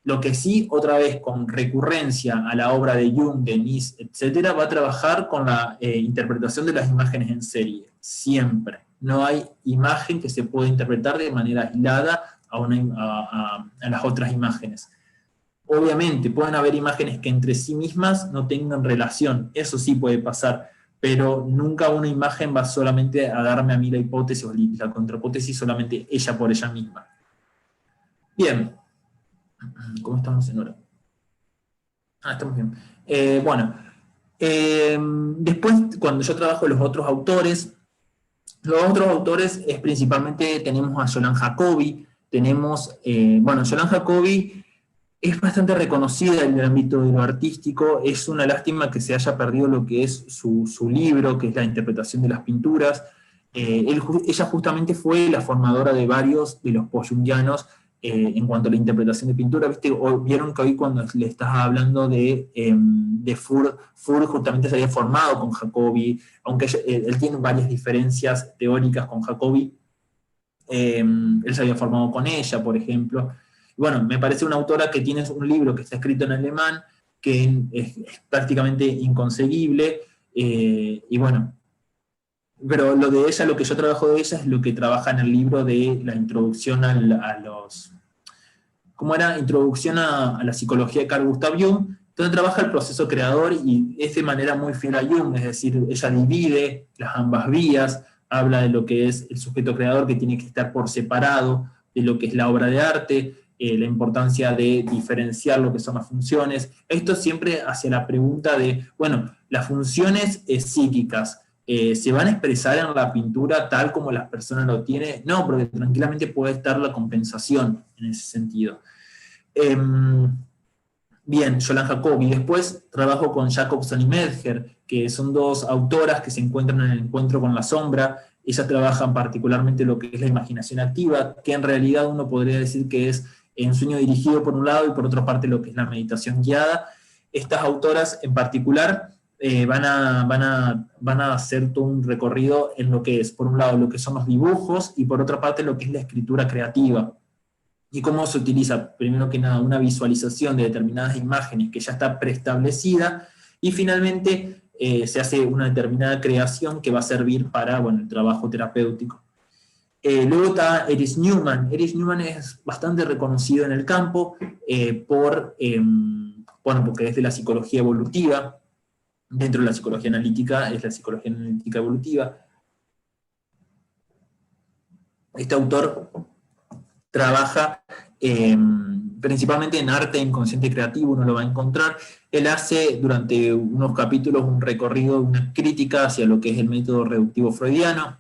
Lo que sí, otra vez, con recurrencia a la obra de Jung, de Mies, etc., va a trabajar con la interpretación de las imágenes en serie, siempre. No hay imagen que se pueda interpretar de manera aislada a las otras imágenes. Obviamente, pueden haber imágenes que entre sí mismas no tengan relación, eso sí puede pasar, pero nunca una imagen va solamente a darme a mí la hipótesis o la contrahipótesis solamente ella por ella misma. Bien. ¿Cómo estamos en hora? Estamos bien. Después, cuando yo trabajo los otros autores es principalmente, tenemos a Yolande Jacobi, Yolande Jacobi es bastante reconocida en el ámbito de lo artístico, es una lástima que se haya perdido lo que es su libro, que es la interpretación de las pinturas. Ella justamente fue la formadora de varios de los post-jungianos, en cuanto a la interpretación de pintura. ¿Viste? Vieron que hoy cuando le estás hablando de Furth justamente se había formado con Jacobi, aunque él tiene varias diferencias teóricas con Jacobi, él se había formado con ella, por ejemplo. Bueno, me parece una autora que tiene un libro que está escrito en alemán, que es prácticamente inconseguible, y bueno, pero lo de ella, lo que yo trabajo de ella es lo que trabaja en el libro de la introducción Introducción a la psicología de Carl Gustav Jung, donde trabaja el proceso creador y es de manera muy fiel a Jung, es decir, ella divide las ambas vías, habla de lo que es el sujeto creador que tiene que estar por separado de lo que es la obra de arte, la importancia de diferenciar lo que son las funciones. Esto siempre hacia la pregunta de, bueno, las funciones psíquicas, ¿se van a expresar en la pintura tal como las personas lo tienen? No, porque tranquilamente puede estar la compensación en ese sentido. Bien, Yolande Jacobi. Después trabajo con Jacobson y Medger, que son dos autoras que se encuentran en el encuentro con la sombra. Ellas trabajan particularmente lo que es la imaginación activa, que en realidad uno podría decir que es un sueño dirigido por un lado y por otra parte lo que es la meditación guiada. Estas autoras en particular van a hacer todo un recorrido en lo que es, por un lado, lo que son los dibujos y por otra parte lo que es la escritura creativa. Y cómo se utiliza, primero que nada, una visualización de determinadas imágenes que ya está preestablecida, y finalmente se hace una determinada creación que va a servir para, bueno, el trabajo terapéutico. Luego está Erich Neumann. Erich Neumann es bastante reconocido en el campo porque es de la psicología evolutiva. Dentro de la psicología analítica es la psicología analítica evolutiva. Este autor trabaja principalmente en arte inconsciente creativo, uno lo va a encontrar. Él hace durante unos capítulos un recorrido, una crítica hacia lo que es el método reductivo freudiano,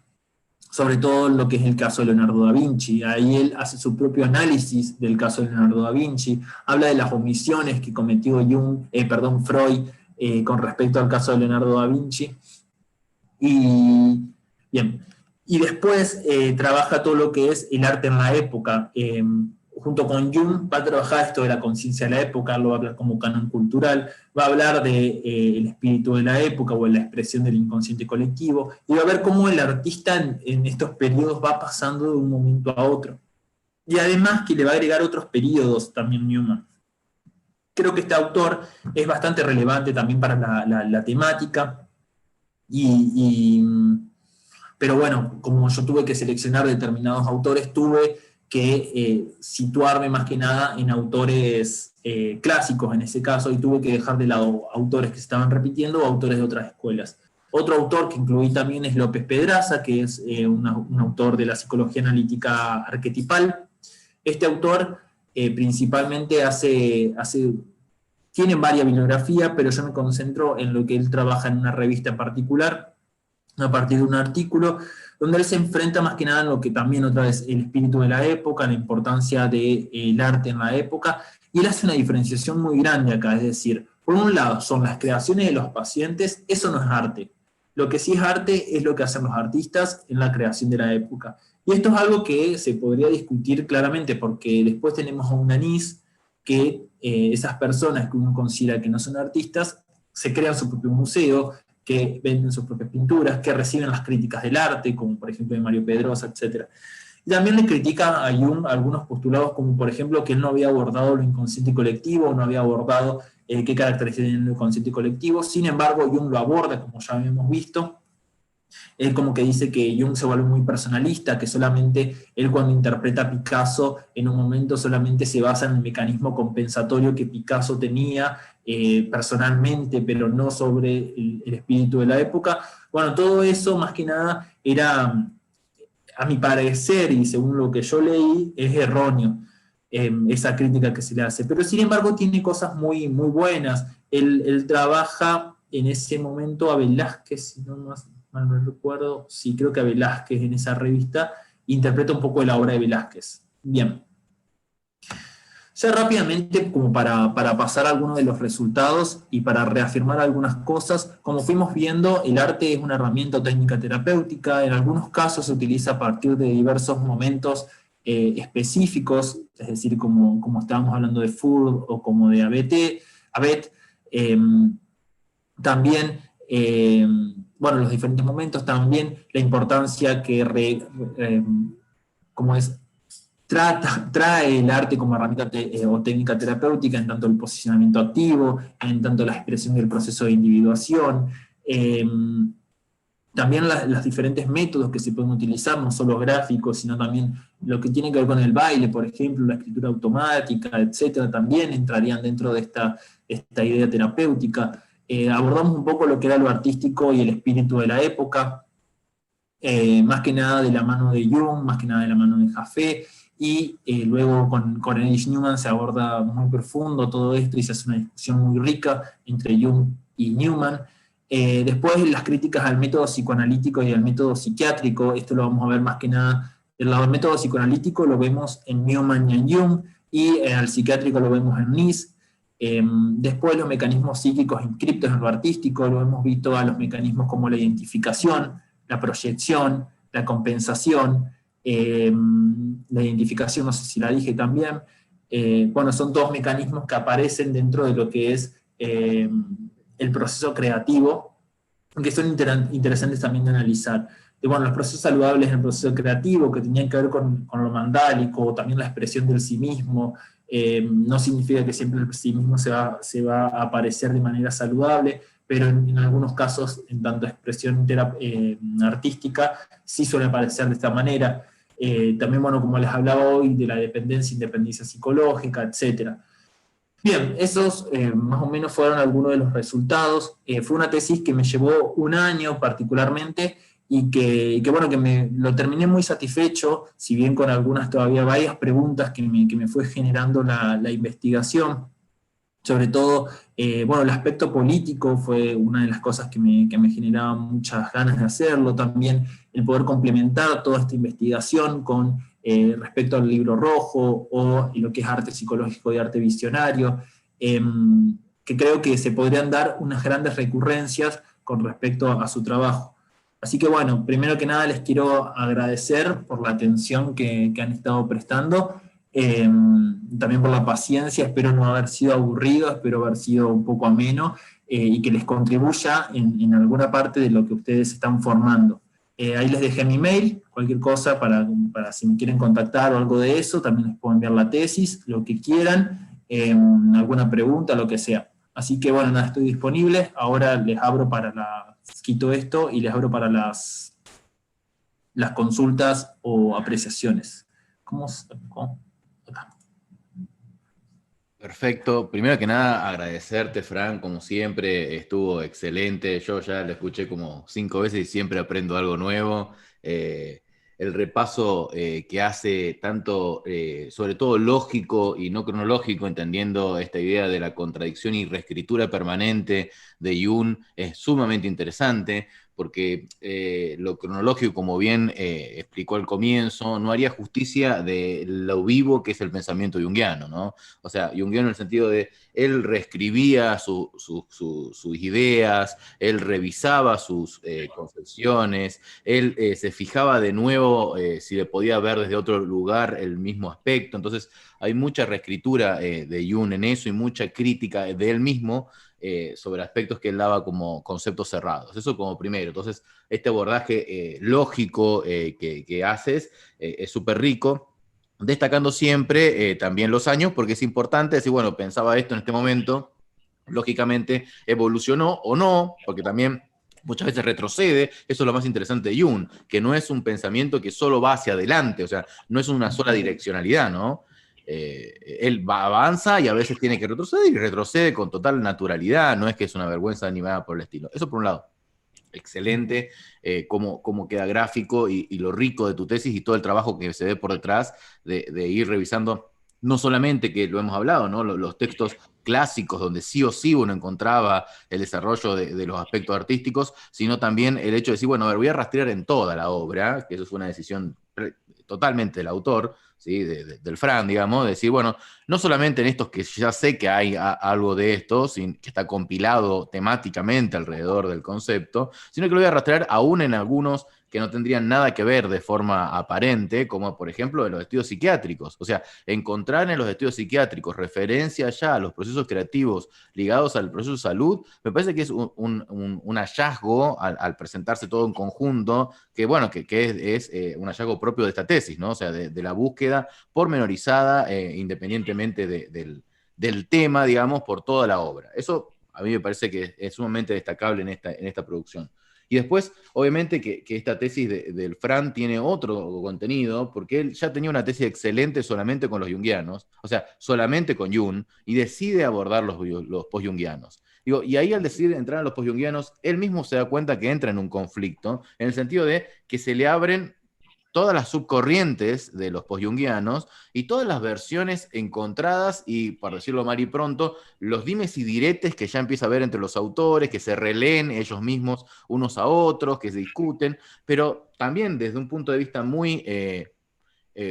sobre todo lo que es el caso de Leonardo da Vinci. Ahí él hace su propio análisis del caso de Leonardo da Vinci, habla de las omisiones que cometió Freud con respecto al caso de Leonardo da Vinci. Y bien, y después trabaja todo lo que es el arte en la época. Junto con Jung va a trabajar esto de la conciencia de la época, lo va a hablar como canon cultural, va a hablar del espíritu de la época o de la expresión del inconsciente colectivo, y va a ver cómo el artista en estos periodos va pasando de un momento a otro. Y además que le va a agregar otros periodos también Newman. Creo que este autor es bastante relevante también para la temática, pero bueno, como yo tuve que seleccionar determinados autores, tuve que situarme más que nada en autores clásicos en ese caso, y tuve que dejar de lado autores que se estaban repitiendo o autores de otras escuelas. Otro autor que incluí también es López Pedraza, que es un autor de la psicología analítica arquetipal. Este autor principalmente tiene varias bibliografías, pero yo me concentro en lo que él trabaja en una revista en particular, a partir de un artículo, donde él se enfrenta más que nada en lo que también otra vez el espíritu de la época, la importancia del arte en la época, y él hace una diferenciación muy grande acá, es decir, por un lado son las creaciones de los pacientes, eso no es arte. Lo que sí es arte es lo que hacen los artistas en la creación de la época. Y esto es algo que se podría discutir claramente, porque después tenemos a un Anís, que esas personas que uno considera que no son artistas, se crean su propio museo, que venden sus propias pinturas, que reciben las críticas del arte, como por ejemplo de Mario Pedrosa, etc. Y también le critica a Jung algunos postulados, como por ejemplo que él no había abordado lo inconsciente colectivo, no había abordado qué características tiene el inconsciente colectivo. Sin embargo, Jung lo aborda, como ya habíamos visto. Él como que dice que Jung se vuelve muy personalista, que solamente él cuando interpreta a Picasso, en un momento solamente se basa en el mecanismo compensatorio que Picasso tenía personalmente, pero no sobre el espíritu de la época. Bueno, todo eso más que nada era, a mi parecer, y según lo que yo leí, es erróneo esa crítica que se le hace. Pero sin embargo tiene cosas muy, muy buenas. Él trabaja en ese momento a Velázquez, si no mal no recuerdo, sí, creo que a Velázquez en esa revista, interpreta un poco de la obra de Velázquez. Bien. Ya rápidamente, como para pasar a algunos de los resultados y para reafirmar algunas cosas, como fuimos viendo, el arte es una herramienta o técnica terapéutica, en algunos casos se utiliza a partir de diversos momentos específicos, es decir, como estábamos hablando de Furth o como de Abet, también, bueno, los diferentes momentos, también la importancia que trae el arte como herramienta o técnica terapéutica, en tanto el posicionamiento activo, en tanto la expresión del proceso de individuación, también los diferentes métodos que se pueden utilizar, no solo gráficos, sino también lo que tiene que ver con el baile, por ejemplo, la escritura automática, etcétera, también entrarían dentro de esta idea terapéutica. Abordamos un poco lo que era lo artístico y el espíritu de la época, más que nada de la mano de Jung, más que nada de la mano de Jaffe, y luego con Erich Newman se aborda muy profundo todo esto y se hace una discusión muy rica entre Jung y Newman. Después las críticas al método psicoanalítico y al método psiquiátrico, esto lo vamos a ver más que nada del lado del método psicoanalítico, lo vemos en Newman y en Jung, y al psiquiátrico lo vemos en Nice. Después los mecanismos psíquicos inscriptos en lo artístico, lo hemos visto a los mecanismos como la identificación, la proyección, la compensación, la identificación, no sé si la dije también. Bueno, son todos mecanismos que aparecen dentro de lo que es el proceso creativo, que son interesantes también de analizar. Bueno, los procesos saludables en el proceso creativo, que tenían que ver con lo mandálico, también la expresión del sí mismo. No significa que siempre el sí mismo se va a aparecer de manera saludable, pero en algunos casos, en tanto expresión artística, sí suele aparecer de esta manera. También, bueno, como les hablaba hoy, de la independencia psicológica, etc. Bien, esos más o menos fueron algunos de los resultados. Fue una tesis que me llevó un año particularmente, y que bueno, que lo terminé muy satisfecho, si bien con algunas todavía varias preguntas que me fue generando la investigación. Sobre todo, bueno, el aspecto político fue una de las cosas que me generaba muchas ganas de hacerlo, también el poder complementar toda esta investigación con respecto al libro rojo o lo que es arte psicológico y arte visionario, que creo que se podrían dar unas grandes recurrencias con respecto a su trabajo. Así que bueno, primero que nada les quiero agradecer por la atención que han estado prestando. También por la paciencia, espero no haber sido aburrido, espero haber sido un poco ameno y que les contribuya en alguna parte de lo que ustedes están formando. Ahí les dejé mi mail, cualquier cosa para si me quieren contactar o algo de eso, también les puedo enviar la tesis, lo que quieran, alguna pregunta, lo que sea. Así que bueno, nada, estoy disponible. Ahora les abro quito esto y les abro para las consultas o apreciaciones. ¿Cómo? Perfecto. Primero que nada, agradecerte, Fran, como siempre, estuvo excelente. Yo ya lo escuché como 5 veces y siempre aprendo algo nuevo. El repaso que hace tanto, sobre todo lógico y no cronológico, entendiendo esta idea de la contradicción y reescritura permanente de Jung, es sumamente interesante, porque lo cronológico, como bien explicó al comienzo, no haría justicia de lo vivo que es el pensamiento junguiano, ¿no? O sea, junguiano en el sentido de él reescribía sus ideas, él revisaba sus concepciones, él se fijaba de nuevo si le podía ver desde otro lugar el mismo aspecto. Entonces, hay mucha reescritura de Jung en eso y mucha crítica de él mismo sobre aspectos que él daba como conceptos cerrados. Eso como primero. Entonces, este abordaje lógico que haces es súper rico, destacando siempre también los años, porque es importante decir, bueno, pensaba esto en este momento, lógicamente evolucionó o no, porque también muchas veces retrocede. Eso es lo más interesante de Jung, que no es un pensamiento que solo va hacia adelante, o sea, no es una sola direccionalidad, ¿no? Él avanza y a veces tiene que retroceder y retrocede con total naturalidad, no es que es una vergüenza ni nada por el estilo. Eso por un lado. Excelente, cómo queda gráfico y lo rico de tu tesis y todo el trabajo que se ve por detrás de ir revisando, no solamente que lo hemos hablado, ¿no? Los textos clásicos donde sí o sí uno encontraba el desarrollo de los aspectos artísticos, sino también el hecho de decir, bueno, a ver, voy a rastrear en toda la obra, que eso fue una decisión totalmente del autor, ¿sí? Del Fran, digamos, de decir, bueno, no solamente en estos que ya sé que hay algo de esto, que está compilado temáticamente alrededor del concepto, sino que lo voy a rastrear aún en algunos que no tendrían nada que ver de forma aparente, como por ejemplo de los estudios psiquiátricos. O sea, encontrar en los estudios psiquiátricos referencia ya a los procesos creativos ligados al proceso de salud, me parece que es un hallazgo al presentarse todo en conjunto, que bueno, que es un hallazgo propio de esta tesis, ¿no? O sea, de la búsqueda pormenorizada, independientemente del tema, digamos, por toda la obra. Eso a mí me parece que es sumamente destacable en esta producción. Y después, obviamente, que esta tesis del Fran tiene otro contenido, porque él ya tenía una tesis excelente solamente con los junguianos, o sea, solamente con Jung, y decide abordar los post-junguianos. Digo, y ahí al decidir entrar a los post-junguianos, él mismo se da cuenta que entra en un conflicto, en el sentido de que se le abren todas las subcorrientes de los post-junguianos y todas las versiones encontradas y, por decirlo mal y pronto, los dimes y diretes que ya empieza a haber entre los autores, que se releen ellos mismos unos a otros, que se discuten, pero también desde un punto de vista muy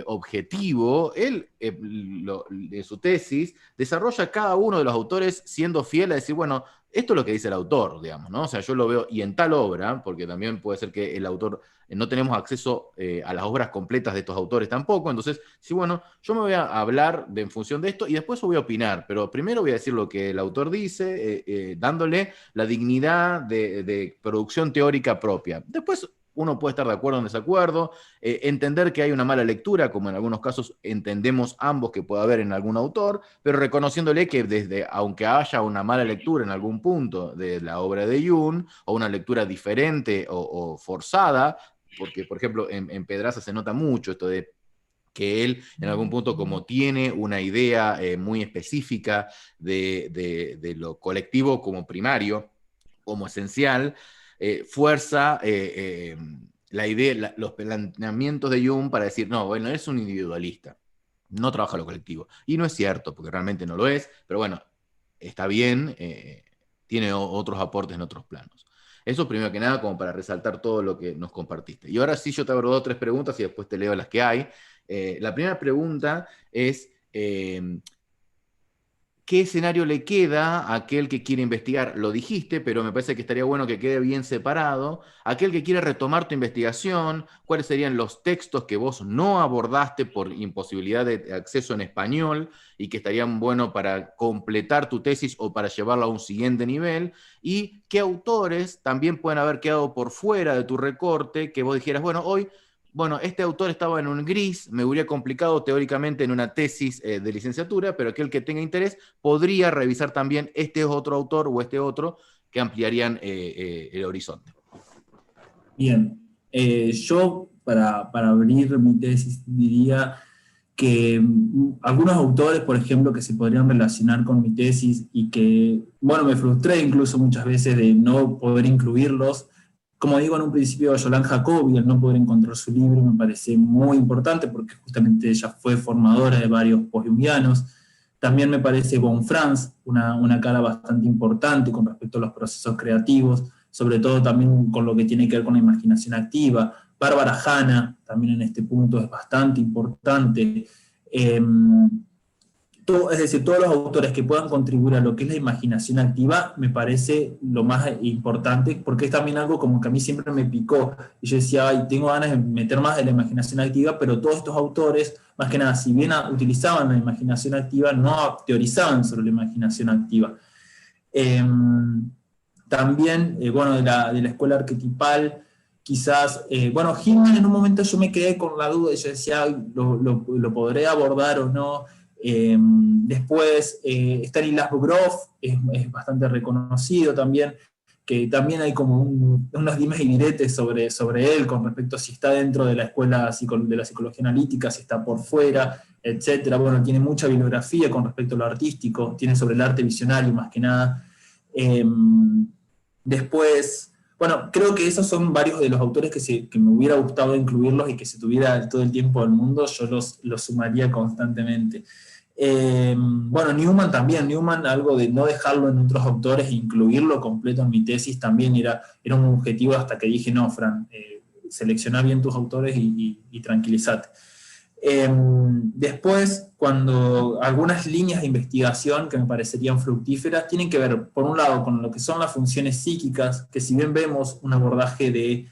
objetivo, él en su tesis desarrolla cada uno de los autores siendo fiel a decir, bueno, esto es lo que dice el autor, digamos, ¿no? O sea, yo lo veo, y en tal obra, porque también puede ser que el autor, no tenemos acceso a las obras completas de estos autores tampoco, entonces, sí, bueno, yo me voy a hablar en función de esto y después voy a opinar, pero primero voy a decir lo que el autor dice, dándole la dignidad de producción teórica propia. Después uno puede estar de acuerdo o en desacuerdo, entender que hay una mala lectura, como en algunos casos entendemos ambos que puede haber en algún autor, pero reconociéndole que aunque haya una mala lectura en algún punto de la obra de Jung, o una lectura diferente o forzada, porque por ejemplo en Pedraza se nota mucho esto de que él en algún punto, como tiene una idea muy específica de lo colectivo como primario, como esencial, fuerza la idea, los planteamientos de Jung para decir, no, bueno, es un individualista, no trabaja lo colectivo. Y no es cierto, porque realmente no lo es, pero bueno, está bien, tiene otros aportes en otros planos. Eso primero que nada, como para resaltar todo lo que nos compartiste. Y ahora sí yo te abro 2 o 3 preguntas y después te leo las que hay. La primera pregunta es, ¿qué escenario le queda a aquel que quiere investigar? Lo dijiste, pero me parece que estaría bueno que quede bien separado. Aquel que quiere retomar tu investigación, ¿cuáles serían los textos que vos no abordaste por imposibilidad de acceso en español y que estarían buenos para completar tu tesis o para llevarla a un siguiente nivel? ¿Y qué autores también pueden haber quedado por fuera de tu recorte que vos dijeras, bueno, este autor estaba en un gris, me hubiera complicado teóricamente en una tesis de licenciatura, pero aquel que tenga interés podría revisar también este otro autor o este otro que ampliarían el horizonte? Bien, yo para abrir mi tesis diría que algunos autores, por ejemplo, que se podrían relacionar con mi tesis y que, bueno, me frustré incluso muchas veces de no poder incluirlos. Como digo en un principio, Yolanda Jacobi, al no poder encontrar su libro, me parece muy importante porque justamente ella fue formadora de varios postjungianos. También me parece Bonfrance, una cara bastante importante con respecto a los procesos creativos, sobre todo también con lo que tiene que ver con la imaginación activa. Bárbara Hanna, también en este punto es bastante importante. Es decir, todos los autores que puedan contribuir a lo que es la imaginación activa, me parece lo más importante, porque es también algo como que a mí siempre me picó, y yo decía, ay, tengo ganas de meter más de la imaginación activa, pero todos estos autores, más que nada, si bien utilizaban la imaginación activa, no teorizaban sobre la imaginación activa. También, bueno, de la escuela arquetipal, quizás, bueno, Hillman en un momento yo me quedé con la duda, y yo decía, ¿lo podré abordar o no? Después, Stanislas Grof es bastante reconocido también, que también hay como unos dimes y diretes sobre él con respecto a si está dentro de la escuela de la psicología analítica, si está por fuera, etc. Bueno, tiene mucha bibliografía con respecto a lo artístico, tiene sobre el arte visionario más que nada. Después, bueno, creo que esos son varios de los autores que me hubiera gustado incluirlos y que si tuviera todo el tiempo del mundo yo los sumaría constantemente. Bueno, Newman también, algo de no dejarlo en otros autores e incluirlo completo en mi tesis también era un objetivo hasta que dije, no, Fran, selecciona bien tus autores y tranquilízate. Después, cuando algunas líneas de investigación que me parecerían fructíferas tienen que ver, por un lado, con lo que son las funciones psíquicas, que si bien vemos un abordaje de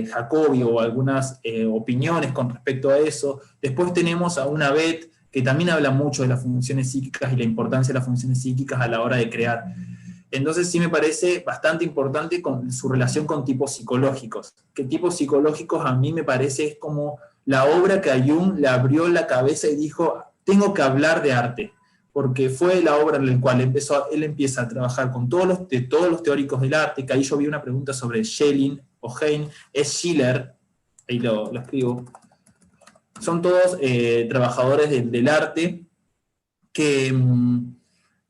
Jacobi o algunas opiniones con respecto a eso, después tenemos a una Beth que también habla mucho de las funciones psíquicas y la importancia de las funciones psíquicas a la hora de crear. Entonces sí me parece bastante importante con su relación con tipos psicológicos, que tipos psicológicos a mí me parece es como la obra que a Jung le abrió la cabeza y dijo, tengo que hablar de arte, porque fue la obra en la cual él empieza a trabajar con todos los teóricos del arte, que ahí yo vi una pregunta sobre Schelling o Heine, es Schiller, ahí lo escribo, son todos trabajadores del arte que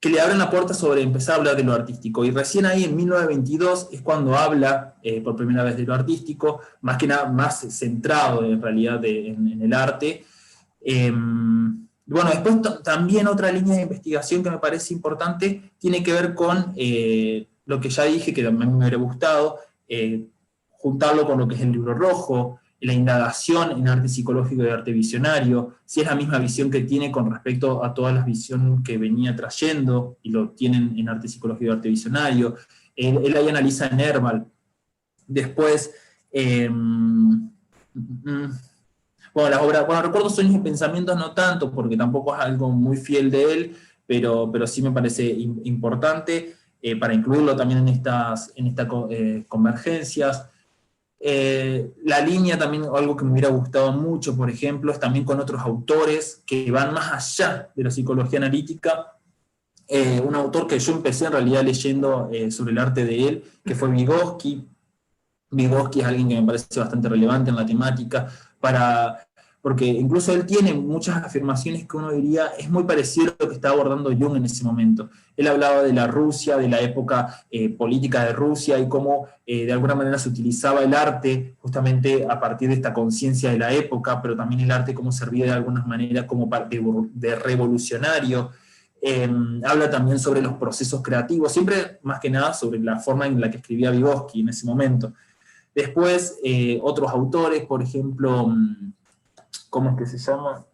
le abren la puerta sobre empezar a hablar de lo artístico. Y recién ahí, en 1922, es cuando habla por primera vez de lo artístico, más que nada más centrado en realidad en el arte. Bueno, después también otra línea de investigación que me parece importante tiene que ver con lo que ya dije, que también me hubiera gustado, juntarlo con lo que es el Libro Rojo, la indagación en arte psicológico y arte visionario, si es la misma visión que tiene con respecto a todas las visiones que venía trayendo, y lo tienen en arte psicológico y arte visionario. Él ahí analiza en Nerval. Después, bueno, las obras, bueno, Recuerdos, Sueños y Pensamientos no tanto, porque tampoco es algo muy fiel de él, pero sí me parece importante para incluirlo también en estas convergencias. La línea también, algo que me hubiera gustado mucho, por ejemplo, es también con otros autores que van más allá de la psicología analítica. Un autor que yo empecé en realidad leyendo sobre el arte de él, que fue Vygotsky. Vygotsky es alguien que me parece bastante relevante en la temática, porque incluso él tiene muchas afirmaciones que uno diría es muy parecido a lo que estaba abordando Jung en ese momento. Él hablaba de la Rusia, de la época política de Rusia y cómo de alguna manera se utilizaba el arte justamente a partir de esta conciencia de la época, pero también el arte cómo servía de alguna manera como parte de revolucionario. habla también sobre los procesos creativos, siempre más que nada sobre la forma en la que escribía Vygotsky en ese momento. Después, otros autores, por ejemplo, ¿cómo es que se llama?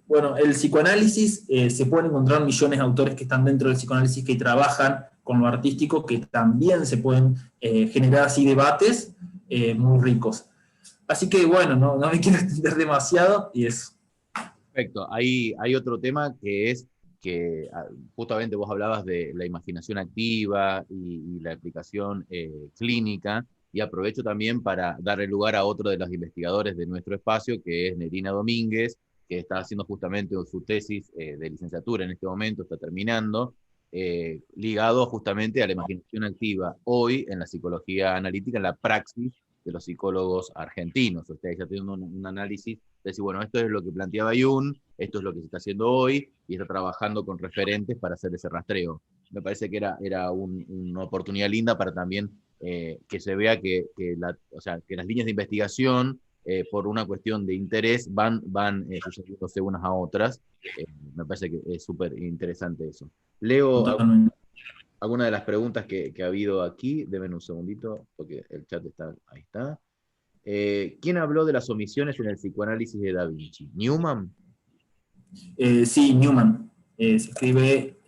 Bueno, el psicoanálisis, se pueden encontrar millones de autores que están dentro del psicoanálisis que trabajan con lo artístico, que también se pueden generar así debates muy ricos. Así que bueno, no me quiero extender demasiado y eso. Perfecto. Hay otro tema que es que justamente vos hablabas de la imaginación activa y la aplicación clínica, y aprovecho también para darle lugar a otro de los investigadores de nuestro espacio, que es Nerina Domínguez, que está haciendo justamente su tesis de licenciatura en este momento, está terminando, ligado justamente a la imaginación activa hoy en la psicología analítica, en la praxis de los psicólogos argentinos. Ustedes ya tienen un análisis de decir, bueno, esto es lo que planteaba Jung, esto es lo que se está haciendo hoy, y está trabajando con referentes para hacer ese rastreo. Me parece que era una oportunidad linda para también que se vea que las líneas de investigación, por una cuestión de interés, van sucediéndose unas a otras. Me parece que es súper interesante eso. Leo alguna de las preguntas que ha habido aquí. Denme un segundito, porque el chat está, ahí está. ¿Quién habló de las omisiones en el psicoanálisis de Da Vinci? ¿Newman? Sí, Newman. Se escribe,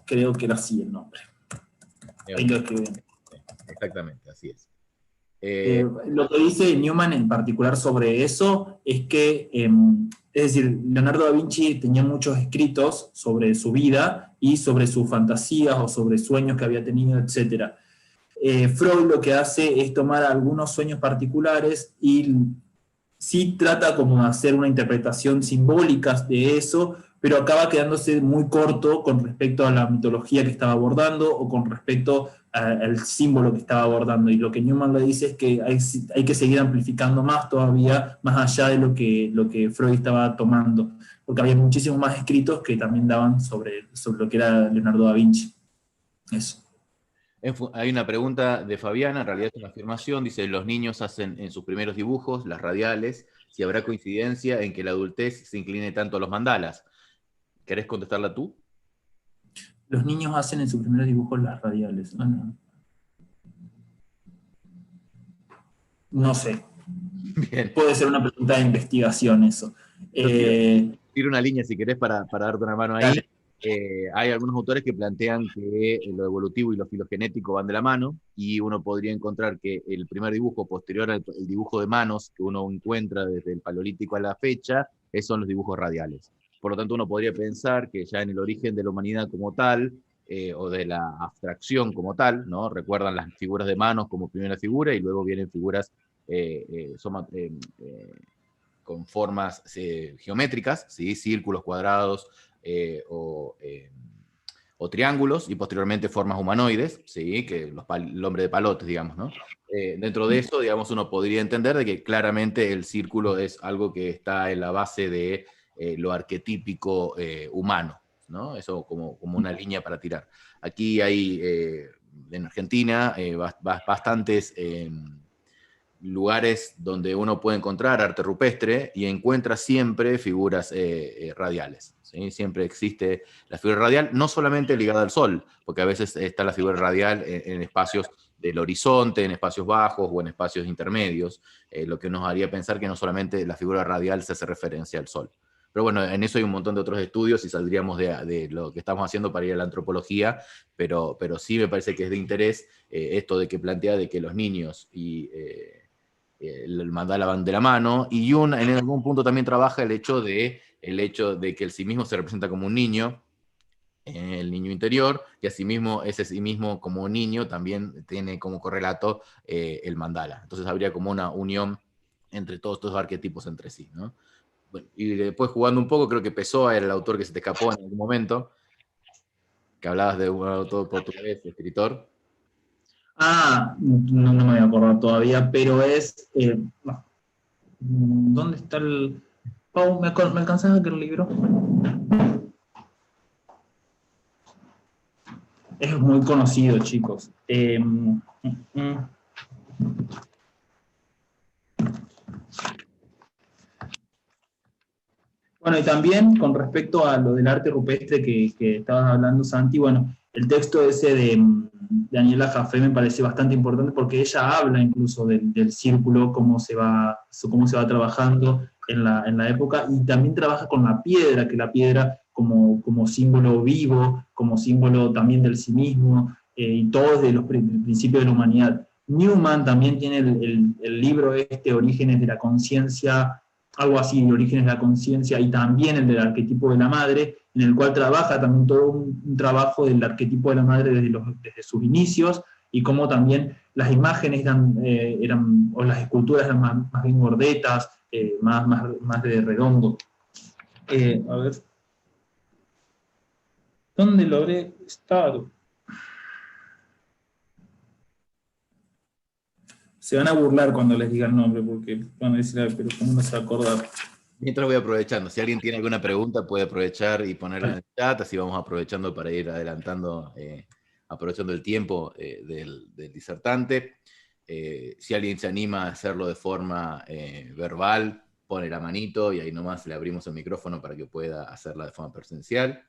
creo que era así el nombre. Ahí lo escriben. Exactamente, así es. Lo que dice Newman en particular sobre eso es que, es decir, Leonardo da Vinci tenía muchos escritos sobre su vida y sobre sus fantasías o sobre sueños que había tenido, etc. Freud lo que hace es tomar algunos sueños particulares y sí trata como de hacer una interpretación simbólica de eso, pero acaba quedándose muy corto con respecto a la mitología que estaba abordando o con respecto al símbolo que estaba abordando. Y lo que Newman le dice es que hay que seguir amplificando más todavía, más allá de lo que Freud estaba tomando, porque había muchísimos más escritos que también daban sobre lo que era Leonardo da Vinci. Eso. Hay una pregunta de Fabiana, en realidad es una afirmación, dice, los niños hacen en sus primeros dibujos, las radiales, si habrá coincidencia en que la adultez se incline tanto a los mandalas. ¿Querés contestarla tú? Los niños hacen en sus primeros dibujos las radiales. No sé. Bien. Puede ser una pregunta de investigación eso. Tiro una línea si querés para darte una mano ahí. Hay algunos autores que plantean que lo evolutivo y lo filogenético van de la mano, y uno podría encontrar que el primer dibujo posterior al dibujo de manos que uno encuentra desde el Paleolítico a la fecha, son los dibujos radiales. Por lo tanto, uno podría pensar que ya en el origen de la humanidad como tal, o de la abstracción como tal, ¿no? Recuerdan las figuras de manos como primera figura, y luego vienen figuras con formas geométricas, ¿sí? Círculos, cuadrados, o triángulos, y posteriormente formas humanoides, ¿sí? Que el hombre de palotes, digamos, ¿no? Dentro de eso, digamos, uno podría entender de que claramente el círculo es algo que está en la base de lo arquetípico humano, ¿no? Eso como una línea para tirar. Aquí hay, en Argentina, bastantes lugares donde uno puede encontrar arte rupestre y encuentra siempre figuras radiales. ¿Sí? Siempre existe la figura radial, no solamente ligada al sol, porque a veces está la figura radial en espacios del horizonte, en espacios bajos o en espacios intermedios, lo que nos haría pensar que no solamente la figura radial se hace referencia al sol. Pero bueno, en eso hay un montón de otros estudios y saldríamos de lo que estamos haciendo para ir a la antropología, pero sí me parece que es de interés esto de que plantea de que los niños y el mandala van de la mano, y Jung en algún punto también trabaja el hecho de que el sí mismo se representa como un niño, el niño interior, y asimismo ese sí mismo como niño también tiene como correlato el mandala. Entonces habría como una unión entre todos estos arquetipos entre sí, ¿no? Bueno, y después jugando un poco, creo que Pessoa era el autor que se te escapó en algún momento, que hablabas de un autor portugués, escritor. No me voy a acordar todavía, pero es... ¿dónde está el...? Pau, ¿me alcanzas a que el libro? Es muy conocido, chicos. Bueno, Bueno, y también con respecto a lo del arte rupestre que estabas hablando, Santi, bueno, el texto ese de Daniela Jaffe me parece bastante importante porque ella habla incluso del círculo, cómo se va trabajando en la época, y también trabaja con la piedra, que la piedra como símbolo vivo, como símbolo también del cinismo, y todo desde los principios de la humanidad. Newman también tiene el libro Orígenes de la Conciencia, algo así, de Orígenes de la Conciencia, y también el del arquetipo de la madre, en el cual trabaja también todo un trabajo del arquetipo de la madre desde sus inicios, y cómo también las imágenes o las esculturas eran más bien gordetas, más de redondo. A ver, ¿dónde lo habré estado? Se van a burlar cuando les diga el nombre, porque van a decir, pero ¿cómo no se va a acordar? Mientras voy aprovechando, si alguien tiene alguna pregunta puede aprovechar y ponerla en el chat, así vamos aprovechando para ir adelantando, aprovechando el tiempo del disertante. Si alguien se anima a hacerlo de forma verbal, pone la manito y ahí nomás le abrimos el micrófono para que pueda hacerla de forma presencial.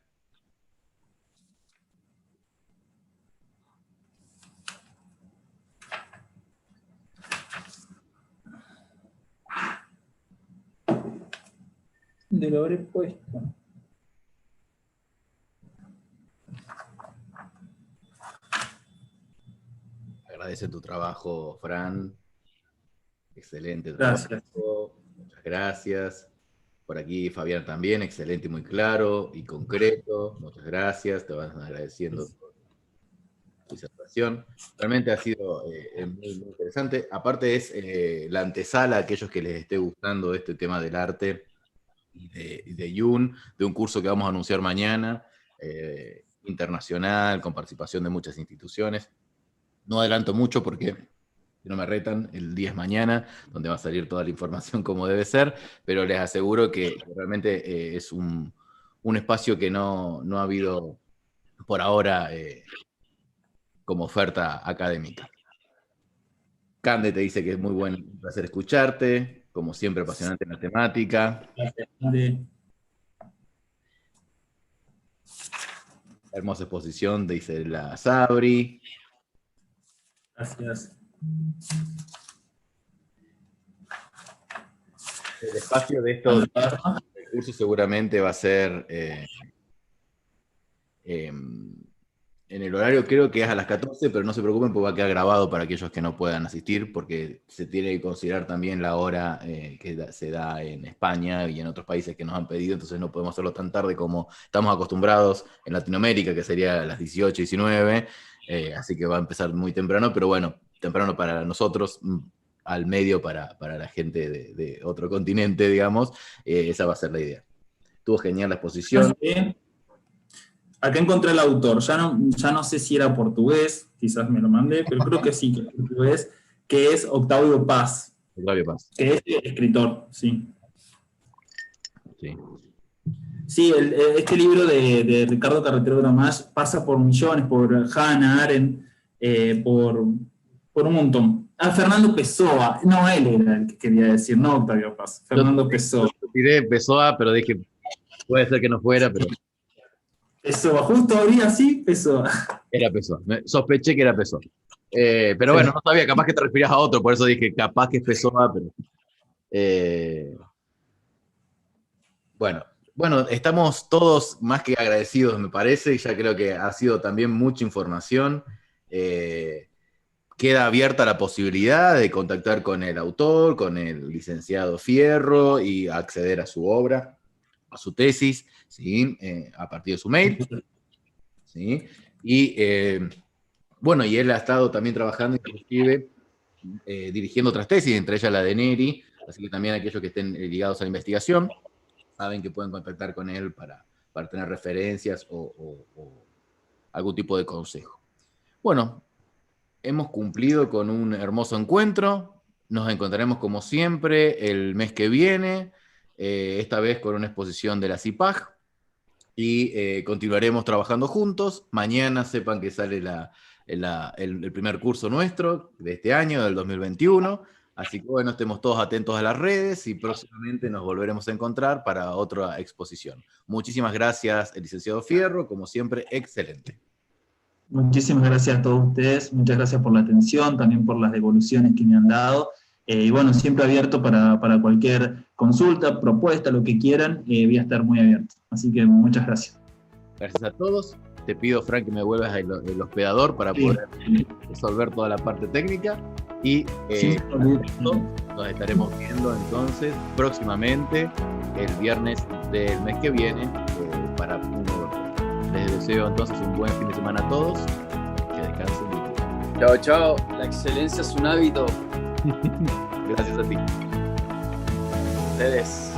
¿Dónde lo habré puesto? Agradece tu trabajo, Fran. Excelente trabajo. Gracias. Muchas gracias. Por aquí Fabián también, excelente, muy claro y concreto. Muchas gracias, te van agradeciendo tu disertación. Realmente ha sido muy, muy interesante. Aparte es la antesala a aquellos que les esté gustando este tema del arte y de Jung, de un curso que vamos a anunciar mañana, internacional, con participación de muchas instituciones. No adelanto mucho porque si no me retan, el día es mañana, donde va a salir toda la información como debe ser, pero les aseguro que realmente es un espacio que no ha habido por ahora como oferta académica. Cande te dice que es muy bueno, un placer escucharte, como siempre apasionante en la temática. Gracias. Hermosa exposición, dice la Sabri. Gracias. El espacio de estos cursos seguramente va a ser en el horario, creo que es a las 14, pero no se preocupen porque va a quedar grabado para aquellos que no puedan asistir, porque se tiene que considerar también la hora que se da en España y en otros países que nos han pedido, entonces no podemos hacerlo tan tarde como estamos acostumbrados en Latinoamérica, que sería a las 18, 19, así que va a empezar muy temprano, pero bueno, temprano para nosotros, al medio para la gente de otro continente, digamos, esa va a ser la idea. Estuvo genial la exposición. Acá encontré el autor, ya no sé si era portugués, quizás me lo mandé, pero creo que sí, que es portugués, que es Octavio Paz. Octavio Paz. Que es escritor, sí. Sí. Sí, este libro de Ricardo Carretero Gramash pasa por millones, por Hannah Arendt, por un montón. Fernando Pessoa, no, él era el que quería decir, no Octavio Paz, Fernando Pessoa. Tiré Pessoa, pero dije, puede ser que no fuera, pero... Pessoa, justo ahorita sí, Pessoa. Era Pessoa, sospeché que era Pessoa. Pero bueno, no sabía, capaz que te referías a otro, por eso dije, capaz que es Pessoa, pero... Bueno, estamos todos más que agradecidos, me parece, y ya creo que ha sido también mucha información. Queda abierta la posibilidad de contactar con el autor, con el licenciado Fierro, y acceder a su obra, a su tesis, ¿sí? A partir de su mail. ¿Sí? Y bueno, y él ha estado también trabajando, inclusive, dirigiendo otras tesis, entre ellas la de Neri, así que también aquellos que estén ligados a la investigación saben que pueden contactar con él para tener referencias o algún tipo de consejo. Bueno, hemos cumplido con un hermoso encuentro. Nos encontraremos como siempre el mes que viene, esta vez con una exposición de la CIPAG, y continuaremos trabajando juntos. Mañana sepan que sale el primer curso nuestro de este año, del 2021, Así que bueno, estemos todos atentos a las redes y próximamente nos volveremos a encontrar para otra exposición. Muchísimas gracias, el licenciado Fierro, como siempre, excelente. Muchísimas gracias a todos ustedes, muchas gracias por la atención, también por las devoluciones que me han dado. Y bueno, siempre abierto para cualquier consulta, propuesta, lo que quieran, voy a estar muy abierto. Así que muchas gracias. Gracias a todos. Te pido, Frank, que me vuelvas el hospedador para poder resolver toda la parte técnica. Y nos estaremos viendo entonces próximamente, el viernes del mes que viene, para un nuevo. Les deseo entonces un buen fin de semana a todos. Que descansen bien. Chao, chao. La excelencia es un hábito. Gracias a ti. Ustedes.